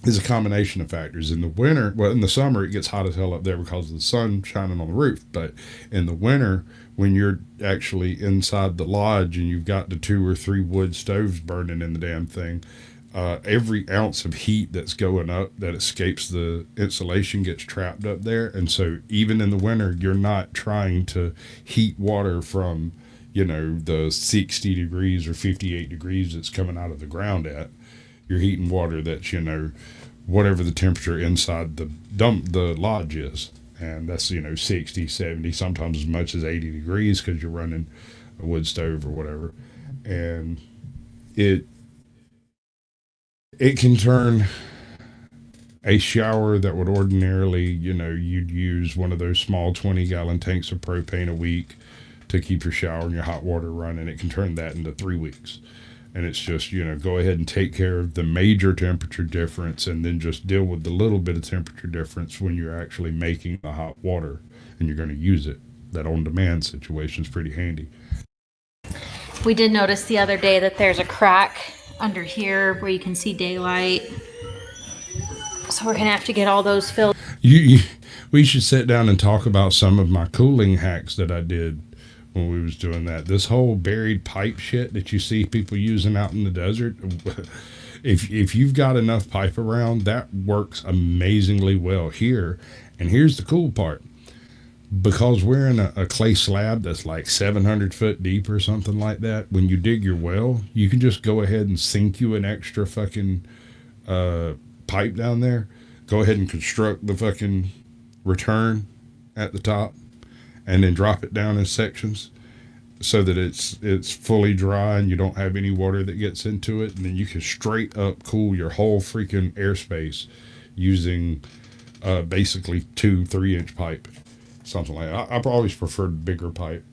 is a combination of factors. In the summer, it gets hot as hell up there because of the sun shining on the roof. But in the winter, when you're actually inside the lodge and you've got the 2 or 3 wood stoves burning in the damn thing, every ounce of heat that's going up that escapes the insulation gets trapped up there. And so even in the winter, you're not trying to heat water from, the 60 degrees or 58 degrees that's coming out of the ground at. You're heating water that's, whatever the temperature inside the lodge is. And that's, 60, 70, sometimes as much as 80 degrees because you're running a wood stove or whatever. And it can turn a shower that would ordinarily, you'd use one of those small 20-gallon tanks of propane a week to keep your shower and your hot water running. It can turn that into 3 weeks. And it's just, go ahead and take care of the major temperature difference and then just deal with the little bit of temperature difference when you're actually making the hot water and you're going to use it. That on-demand situation is pretty handy. We did notice the other day that there's a crack under here where you can see daylight. So we're going to have to get all those filled. We should sit down and talk about some of my cooling hacks that I did when we was doing that. This whole buried pipe shit that you see people using out in the desert, if you've got enough pipe around, that works amazingly well here. And here's the cool part. Because we're in a clay slab that's like 700 foot deep or something like that, when you dig your well, you can just go ahead and sink you an extra fucking pipe down there. Go ahead and construct the fucking return at the top, and then drop it down in sections so that it's fully dry and you don't have any water that gets into it. And then you can straight up cool your whole freaking airspace using basically 2-3 inch pipe, something like that. I've always preferred bigger pipe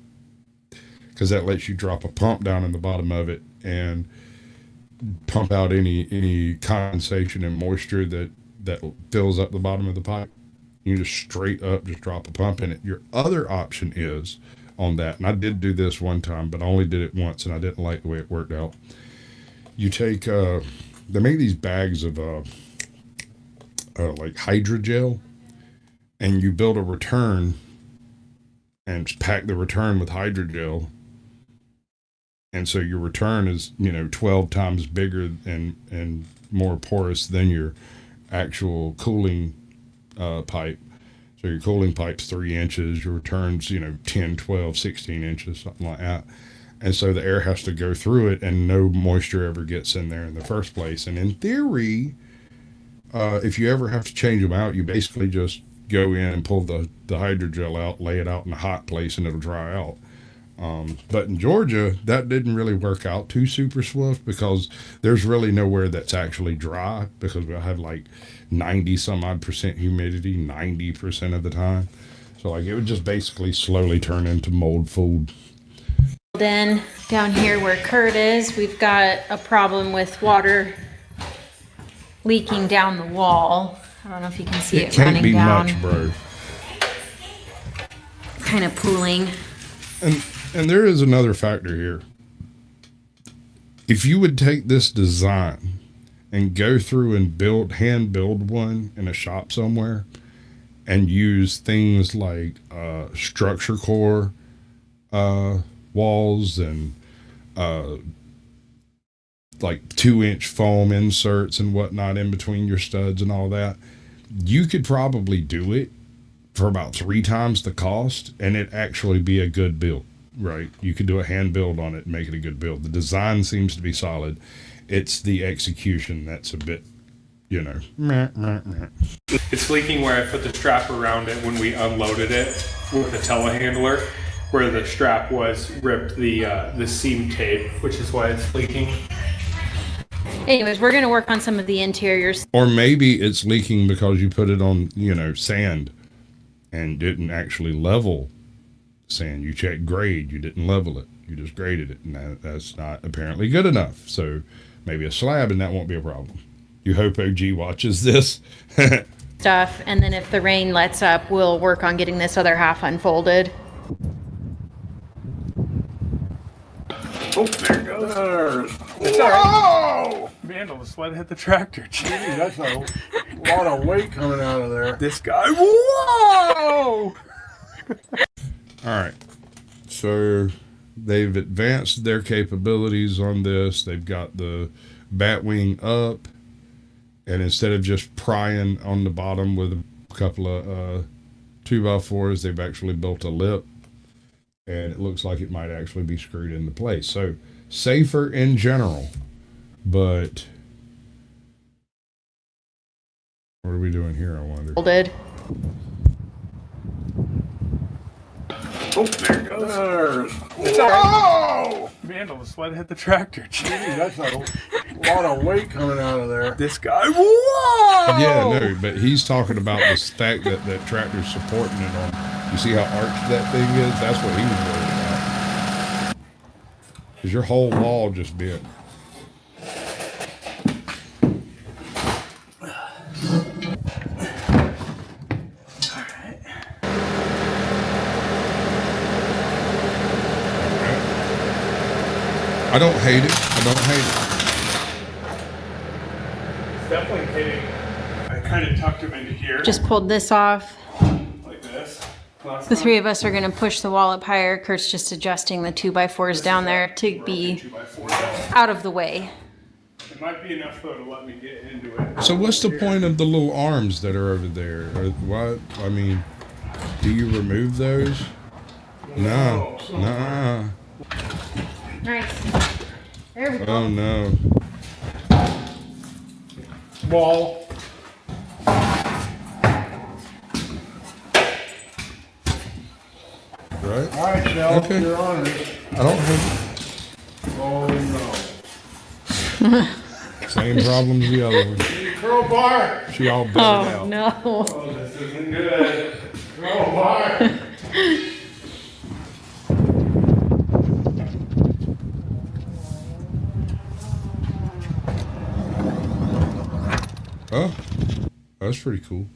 because that lets you drop a pump down in the bottom of it and pump out any condensation and moisture that fills up the bottom of the pipe. You just straight up just drop a pump in it. Your other option is on that, and I did do this one time, but I only did it once, and I didn't like the way it worked out. You take, they make these bags of like hydrogel, and you build a return and pack the return with hydrogel. And so your return is, 12 times bigger and more porous than your actual cooling pipe. So your cooling pipe's 3 inches, your return's 10, 12, 16 inches, something like that. And so the air has to go through it and no moisture ever gets in there in the first place. And in theory, if you ever have to change them out, you basically just go in and pull the hydrogel out, lay it out in a hot place, and it'll dry out. But in Georgia, that didn't really work out too super swift because there's really nowhere that's actually dry because we have like 90 some odd percent humidity 90% of the time. So like it would just basically slowly turn into mold food. Then down here where Kurt is, we've got a problem with water leaking down the wall. I don't know if you can see it running down. It can't be much, bro. Kind of pooling. And there is another factor here. If you would take this design and go through and hand build one in a shop somewhere, and use things like structure core walls and like 2-inch foam inserts and whatnot in between your studs and all that, you could probably do it for about 3 times the cost and it actually be a good build, right? You could do a hand build on it and make it a good build. The design seems to be solid. It's the execution that's a bit, you know. It's leaking where I put the strap around it when we unloaded it with the telehandler, where the strap was ripped the seam tape, which is why it's leaking. Anyways, we're going to work on some of the interiors. Or maybe it's leaking because you put it on, you know, sand and didn't actually level sand. You checked grade, you didn't level it. You just graded it, and that's not apparently good enough. So maybe a slab, and that won't be a problem. You hope OG watches this. Stuff, and then if the rain lets up, we'll work on getting this other half unfolded. Oh, there it goes. Whoa! Vandal, the sled hit the tractor. Gee, that's a lot of weight coming out of there. This guy, whoa! All right. So they've advanced their capabilities on this. They've got the Batwing up, and instead of just prying on the bottom with a couple of 2x4s, they've actually built a lip, and it looks like it might actually be screwed into place. So safer in general, but what are we doing here, I wonder? Folded. Oh, there it goes. Whoa! Vandal, the sled hit the tractor. Gee, that's a lot of weight coming out of there. This guy, whoa! Yeah, no, but he's talking about the fact that that tractor's supporting it on. You see how arched that thing is? That's what he was worried about. Because your whole wall just bent. I don't hate it. I don't hate It's definitely hitting. I kind of tucked him into here, Just pulled this off. like this. The 3 of us are going to push the wall up higher. Kurt's just adjusting the 2x4s down there to be 2x4 down. out of the way. It might be enough though to let me get into it. it. So what's the point of the little arms that are over there? Why? I mean, do you remove those? No. Nah. Nice. There we go. Oh no. Ball. Right? All right, Shell, Okay. you're on it. I don't have Oh no. same problem as the other one. Crowbar! She all butted out. No. Oh, this isn't good. Crowbar! Oh, that's pretty cool.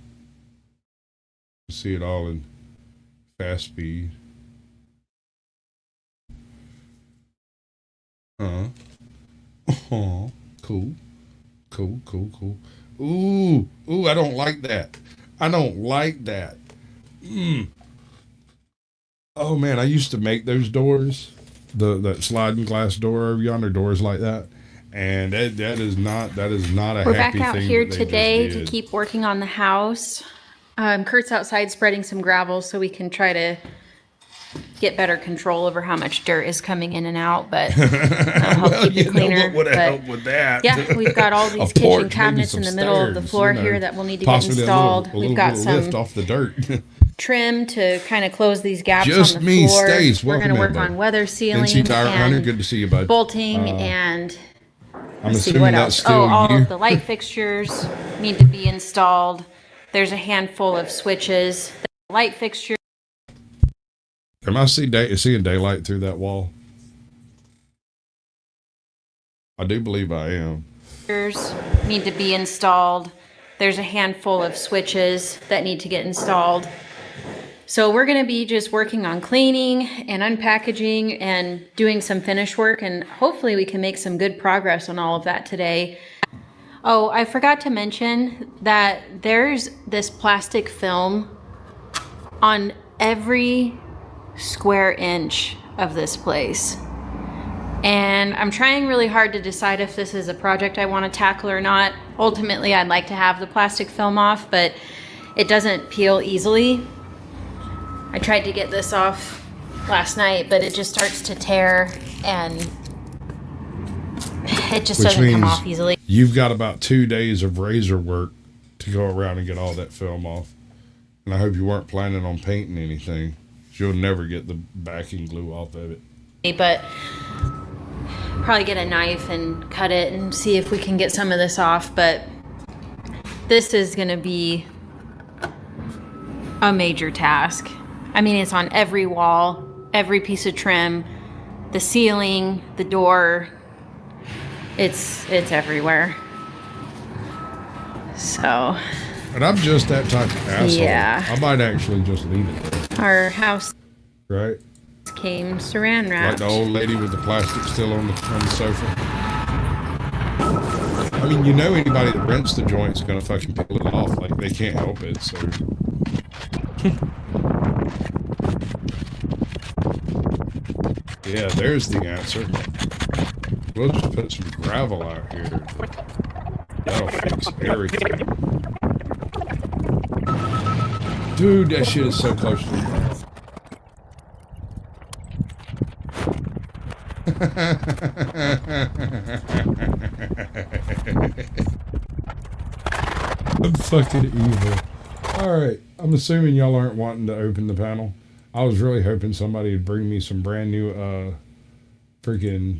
See it all in fast speed. Oh, cool. Cool, cool, cool. Ooh, I don't like that. I don't like that. Oh man, I used to make those doors, that sliding glass door over yonder, doors like that. And that is not a We're happy back out thing here that they today just to did. keep working on the house. Kurt's outside spreading some gravel so we can try to get better control over how much dirt is coming in and out, but that'll help keep it cleaner. what would But help with that? yeah, we've got all A these porch, kitchen maybe cabinets in some the middle of the stairs, floor you know, here that will need to get possibly installed. a We've little got bit of some lift off the dirt. trim to kind of close these gaps Just on the me, floor. Stace. We're going Welcome to work in, bud. on weather sealing NC Tire Hunter, good and to see you, bud. bolting and I'm let's see assuming what that's else. still Oh, all you. of the light fixtures need to be installed. There's a handful of switches. The light fixtures Am I seeing daylight through that wall? I do believe I am. need to be installed. There's a handful of switches that need to get installed. So we're going to be just working on cleaning and unpackaging and doing some finish work, and hopefully we can make some good progress on all of that today. Oh, I forgot to mention that there's this plastic film on every square inch of this place. And I'm trying really hard to decide if this is a project I want to tackle or not. Ultimately, I'd like to have the plastic film off, but it doesn't peel easily. I tried to get this off last night, but it just starts to tear and it just Which doesn't come means off easily. you've got about 2 days of razor work to go around and get all that film off. And I hope you weren't planning on painting anything. You'll never get the backing glue off of it. But probably get a knife and cut it and see if we can get some of this off. But this is going to be a major task. I mean, it's on every wall, every piece of trim, the ceiling, the door. It's everywhere. So. And I'm just that type of asshole. Yeah. I might actually just leave it there. Our house Right? came saran Like wrapped. the old lady with the plastic still on the sofa. I mean, you know, anybody that rents the joint's gonna fucking peel it off. Like, they can't help it, so. Yeah, there's the answer. We'll just put some gravel out here. That'll fix everything. Dude, that shit is so close to the mouth. I'm fucking evil. Alright, I'm assuming y'all aren't wanting to open the panel. I was really hoping somebody would bring me some brand new freaking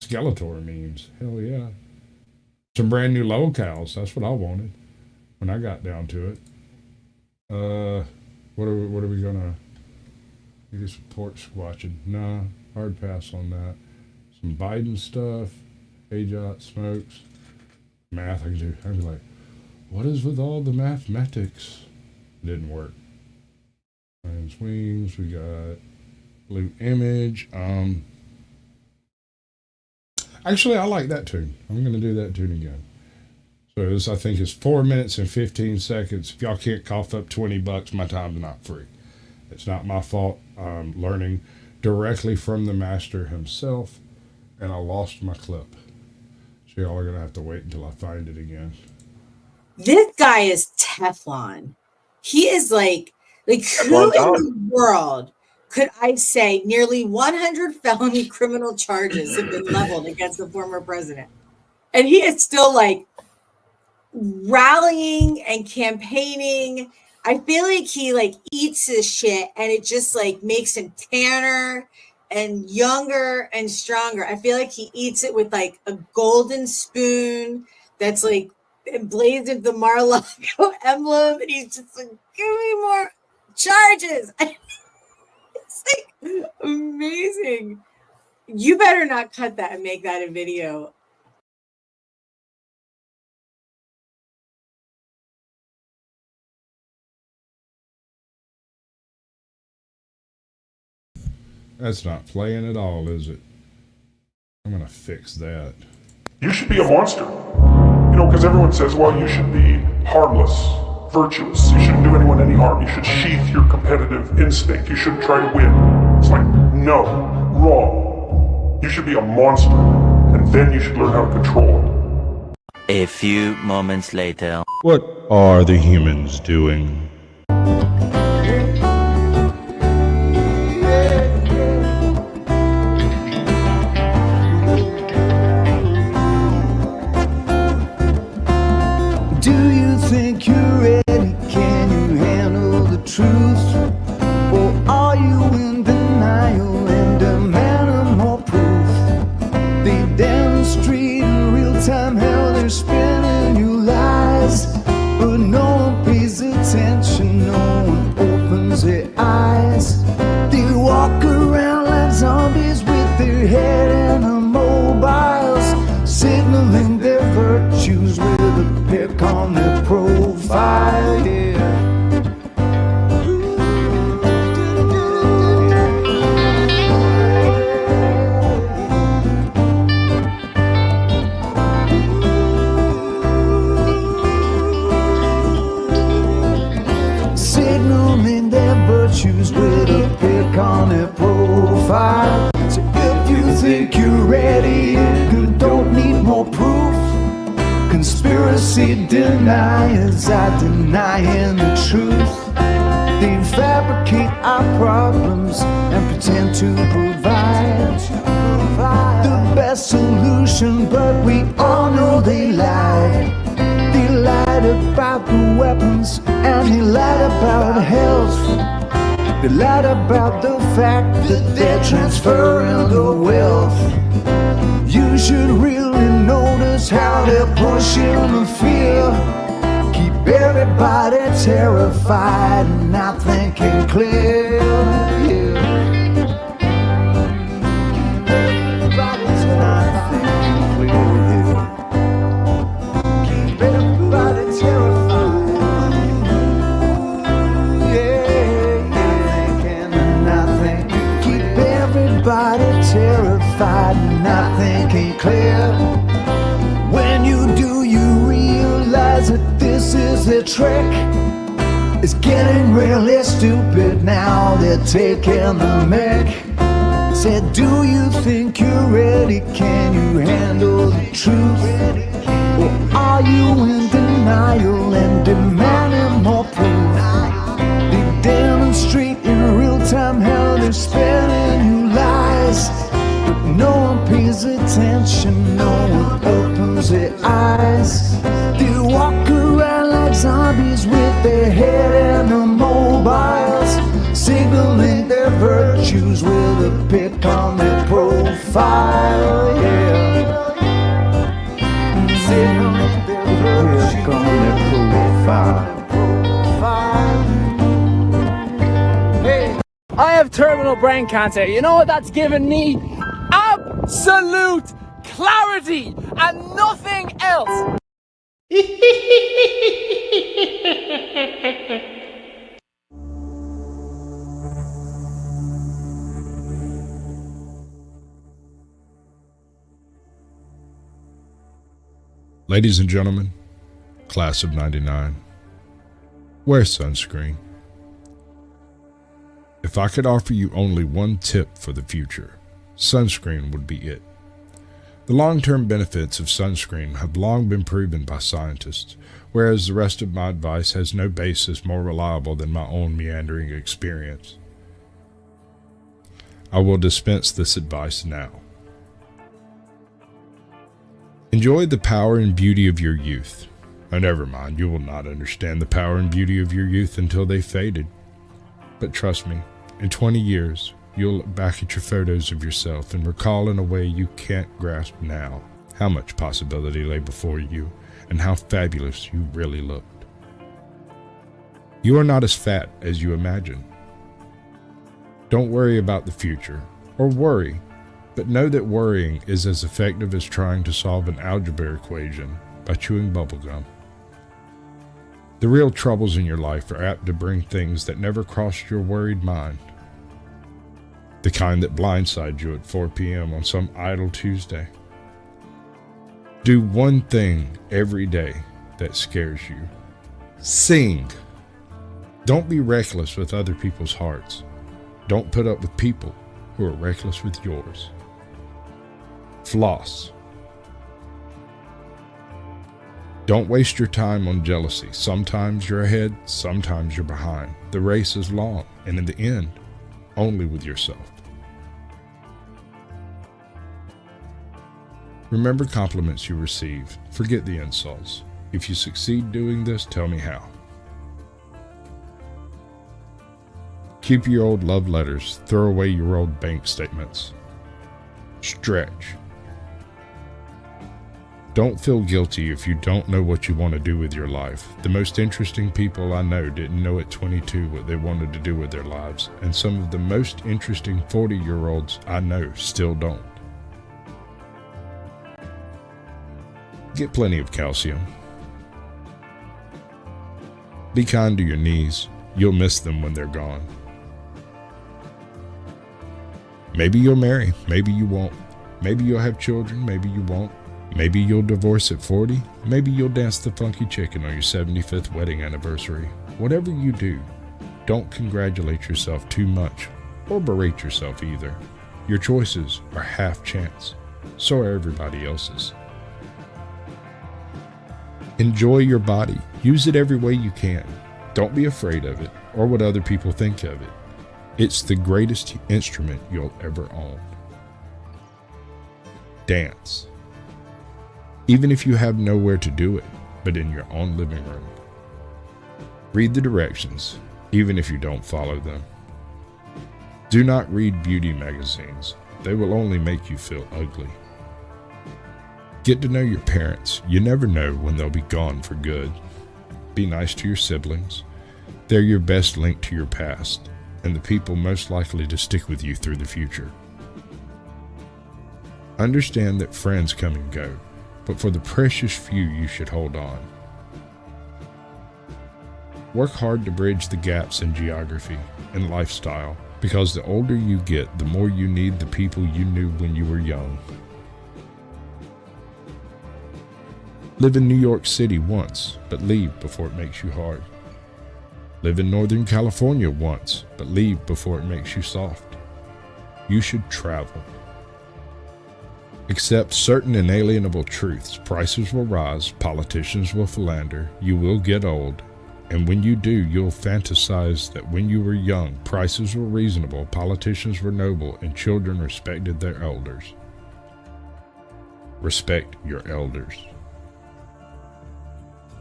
Skeletor memes. Hell yeah. Some brand new locales. That's what I wanted when I got down to it. What are we gonna do? Some porch watching? Nah, hard pass on that. Some Biden stuff. AJOT smokes. Math I can do. I'd be like, what is with all the mathematics? Didn't work. Lions wings. We got blue image. Actually, I like that tune. I'm gonna do that tune again. So this, I think, is 4 minutes and 15 seconds. If y'all can't cough up $20, my time's not free. It's not my fault. I'm learning directly from the master himself, and I lost my clip. So y'all are gonna have to wait until I find it again. This guy is Teflon. He is like who in the world could I say nearly 100 felony criminal charges have been leveled against the former president, and he is still like rallying and campaigning. I feel like he like eats his shit and it just like makes him tanner and younger and stronger. I feel like he eats it with like a golden spoon that's like emblazoned the Mar-a-Lago emblem, and he's just like, give me more charges. It's like amazing. You better not cut that and make that a video. That's not playing at all, is it? I'm gonna fix that. You should be a monster. You know, because everyone says, well, you should be harmless, virtuous. You shouldn't do anyone any harm. You should sheath your competitive instinct. You shouldn't try to win. It's like, no, wrong. You should be a monster, and then you should learn how to control it. A few moments later. What are the humans doing? Do you think you're ready? Can you handle the truth? Or are you in denial and demand more proof? They demonstrate in real time how they're spinning you lies, but no one pays attention. think you're ready? You don't need more proof. Conspiracy deniers are denying the truth. They fabricate our problems and pretend to provide the best solution, but we all know they lied. They lied about the weapons and they lied about health. They lied about the fact that they're transferring the wealth. You should really notice how they're pushing the fear. Keep everybody terrified and not thinking clear. Yeah. Everybody's not thinking clear. Yeah. Keep everybody terrified. Everybody terrified and not thinking clear. When you do, you realize that this is a trick. It's getting really stupid now. They're taking the mick. Said, do you think you're ready? Can you handle the truth? Or are you in denial and demanding more proof? They demonstrate in real time how they're spinning you lies, but no one pays attention, no one opens their eyes. They walk around like zombies with their head in the mobiles, signaling their virtues with a pic on their profile. Yeah, signaling their virtues on their profile. I have terminal brain cancer. You know what that's given me? Absolute clarity and nothing else. Ladies and gentlemen, class of 99, wear sunscreen. If I could offer you only one tip for the future, sunscreen would be it. The long-term benefits of sunscreen have long been proven by scientists, whereas the rest of my advice has no basis more reliable than my own meandering experience. I will dispense this advice now. Enjoy the power and beauty of your youth. Oh, never mind, you will not understand the power and beauty of your youth until they faded. But trust me, in 20 years, you'll look back at your photos of yourself and recall in a way you can't grasp now how much possibility lay before you and how fabulous you really looked. You are not as fat as you imagine. Don't worry about the future, or worry, but know that worrying is as effective as trying to solve an algebra equation by chewing bubblegum. The real troubles in your life are apt to bring things that never crossed your worried mind. The kind that blindside you at 4 p.m. on some idle Tuesday. Do one thing every day that scares you. Sing. Don't be reckless with other people's hearts. Don't put up with people who are reckless with yours. Floss. Don't waste your time on jealousy. Sometimes you're ahead, sometimes you're behind. The race is long, and in the end, only with yourself. Remember compliments you receive. Forget the insults. If you succeed doing this, tell me how. Keep your old love letters. Throw away your old bank statements. Stretch. Don't feel guilty if you don't know what you want to do with your life. The most interesting people I know didn't know at 22 what they wanted to do with their lives, and some of the most interesting 40-year-olds I know still don't. Get plenty of calcium. Be kind to your knees. You'll miss them when they're gone. Maybe you'll marry, maybe you won't. Maybe you'll have children, maybe you won't. Maybe you'll divorce at 40. Maybe you'll dance the funky chicken on your 75th wedding anniversary. Whatever you do, don't congratulate yourself too much or berate yourself either. Your choices are half chance. So are everybody else's. Enjoy your body. Use it every way you can. Don't be afraid of it or what other people think of it. It's the greatest instrument you'll ever own. Dance. Even if you have nowhere to do it, but in your own living room. Read the directions, even if you don't follow them. Do not read beauty magazines. They will only make you feel ugly. Get to know your parents. You never know when they'll be gone for good. Be nice to your siblings. They're your best link to your past, and the people most likely to stick with you through the future. Understand that friends come and go, but for the precious few you should hold on. Work hard to bridge the gaps in geography and lifestyle, because the older you get, the more you need the people you knew when you were young. Live in New York City once, but leave before it makes you hard. Live in Northern California once, but leave before it makes you soft. You should travel. Accept certain inalienable truths. Prices will rise, politicians will philander, you will get old, and when you do, you'll fantasize that when you were young, prices were reasonable, politicians were noble, and children respected their elders. Respect your elders.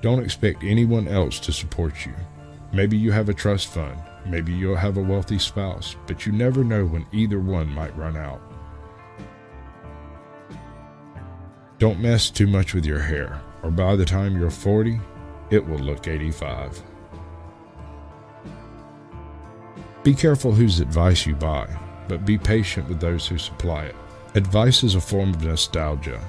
Don't expect anyone else to support you. Maybe you have a trust fund, maybe you'll have a wealthy spouse, but you never know when either one might run out. Don't mess too much with your hair, or by the time you're 40, it will look 85. Be careful whose advice you buy, but be patient with those who supply it. Advice is a form of nostalgia.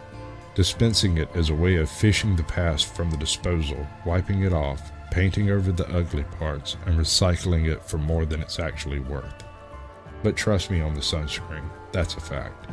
Dispensing it as a way of fishing the past from the disposal, wiping it off, painting over the ugly parts, and recycling it for more than it's actually worth. But trust me on the sunscreen, that's a fact.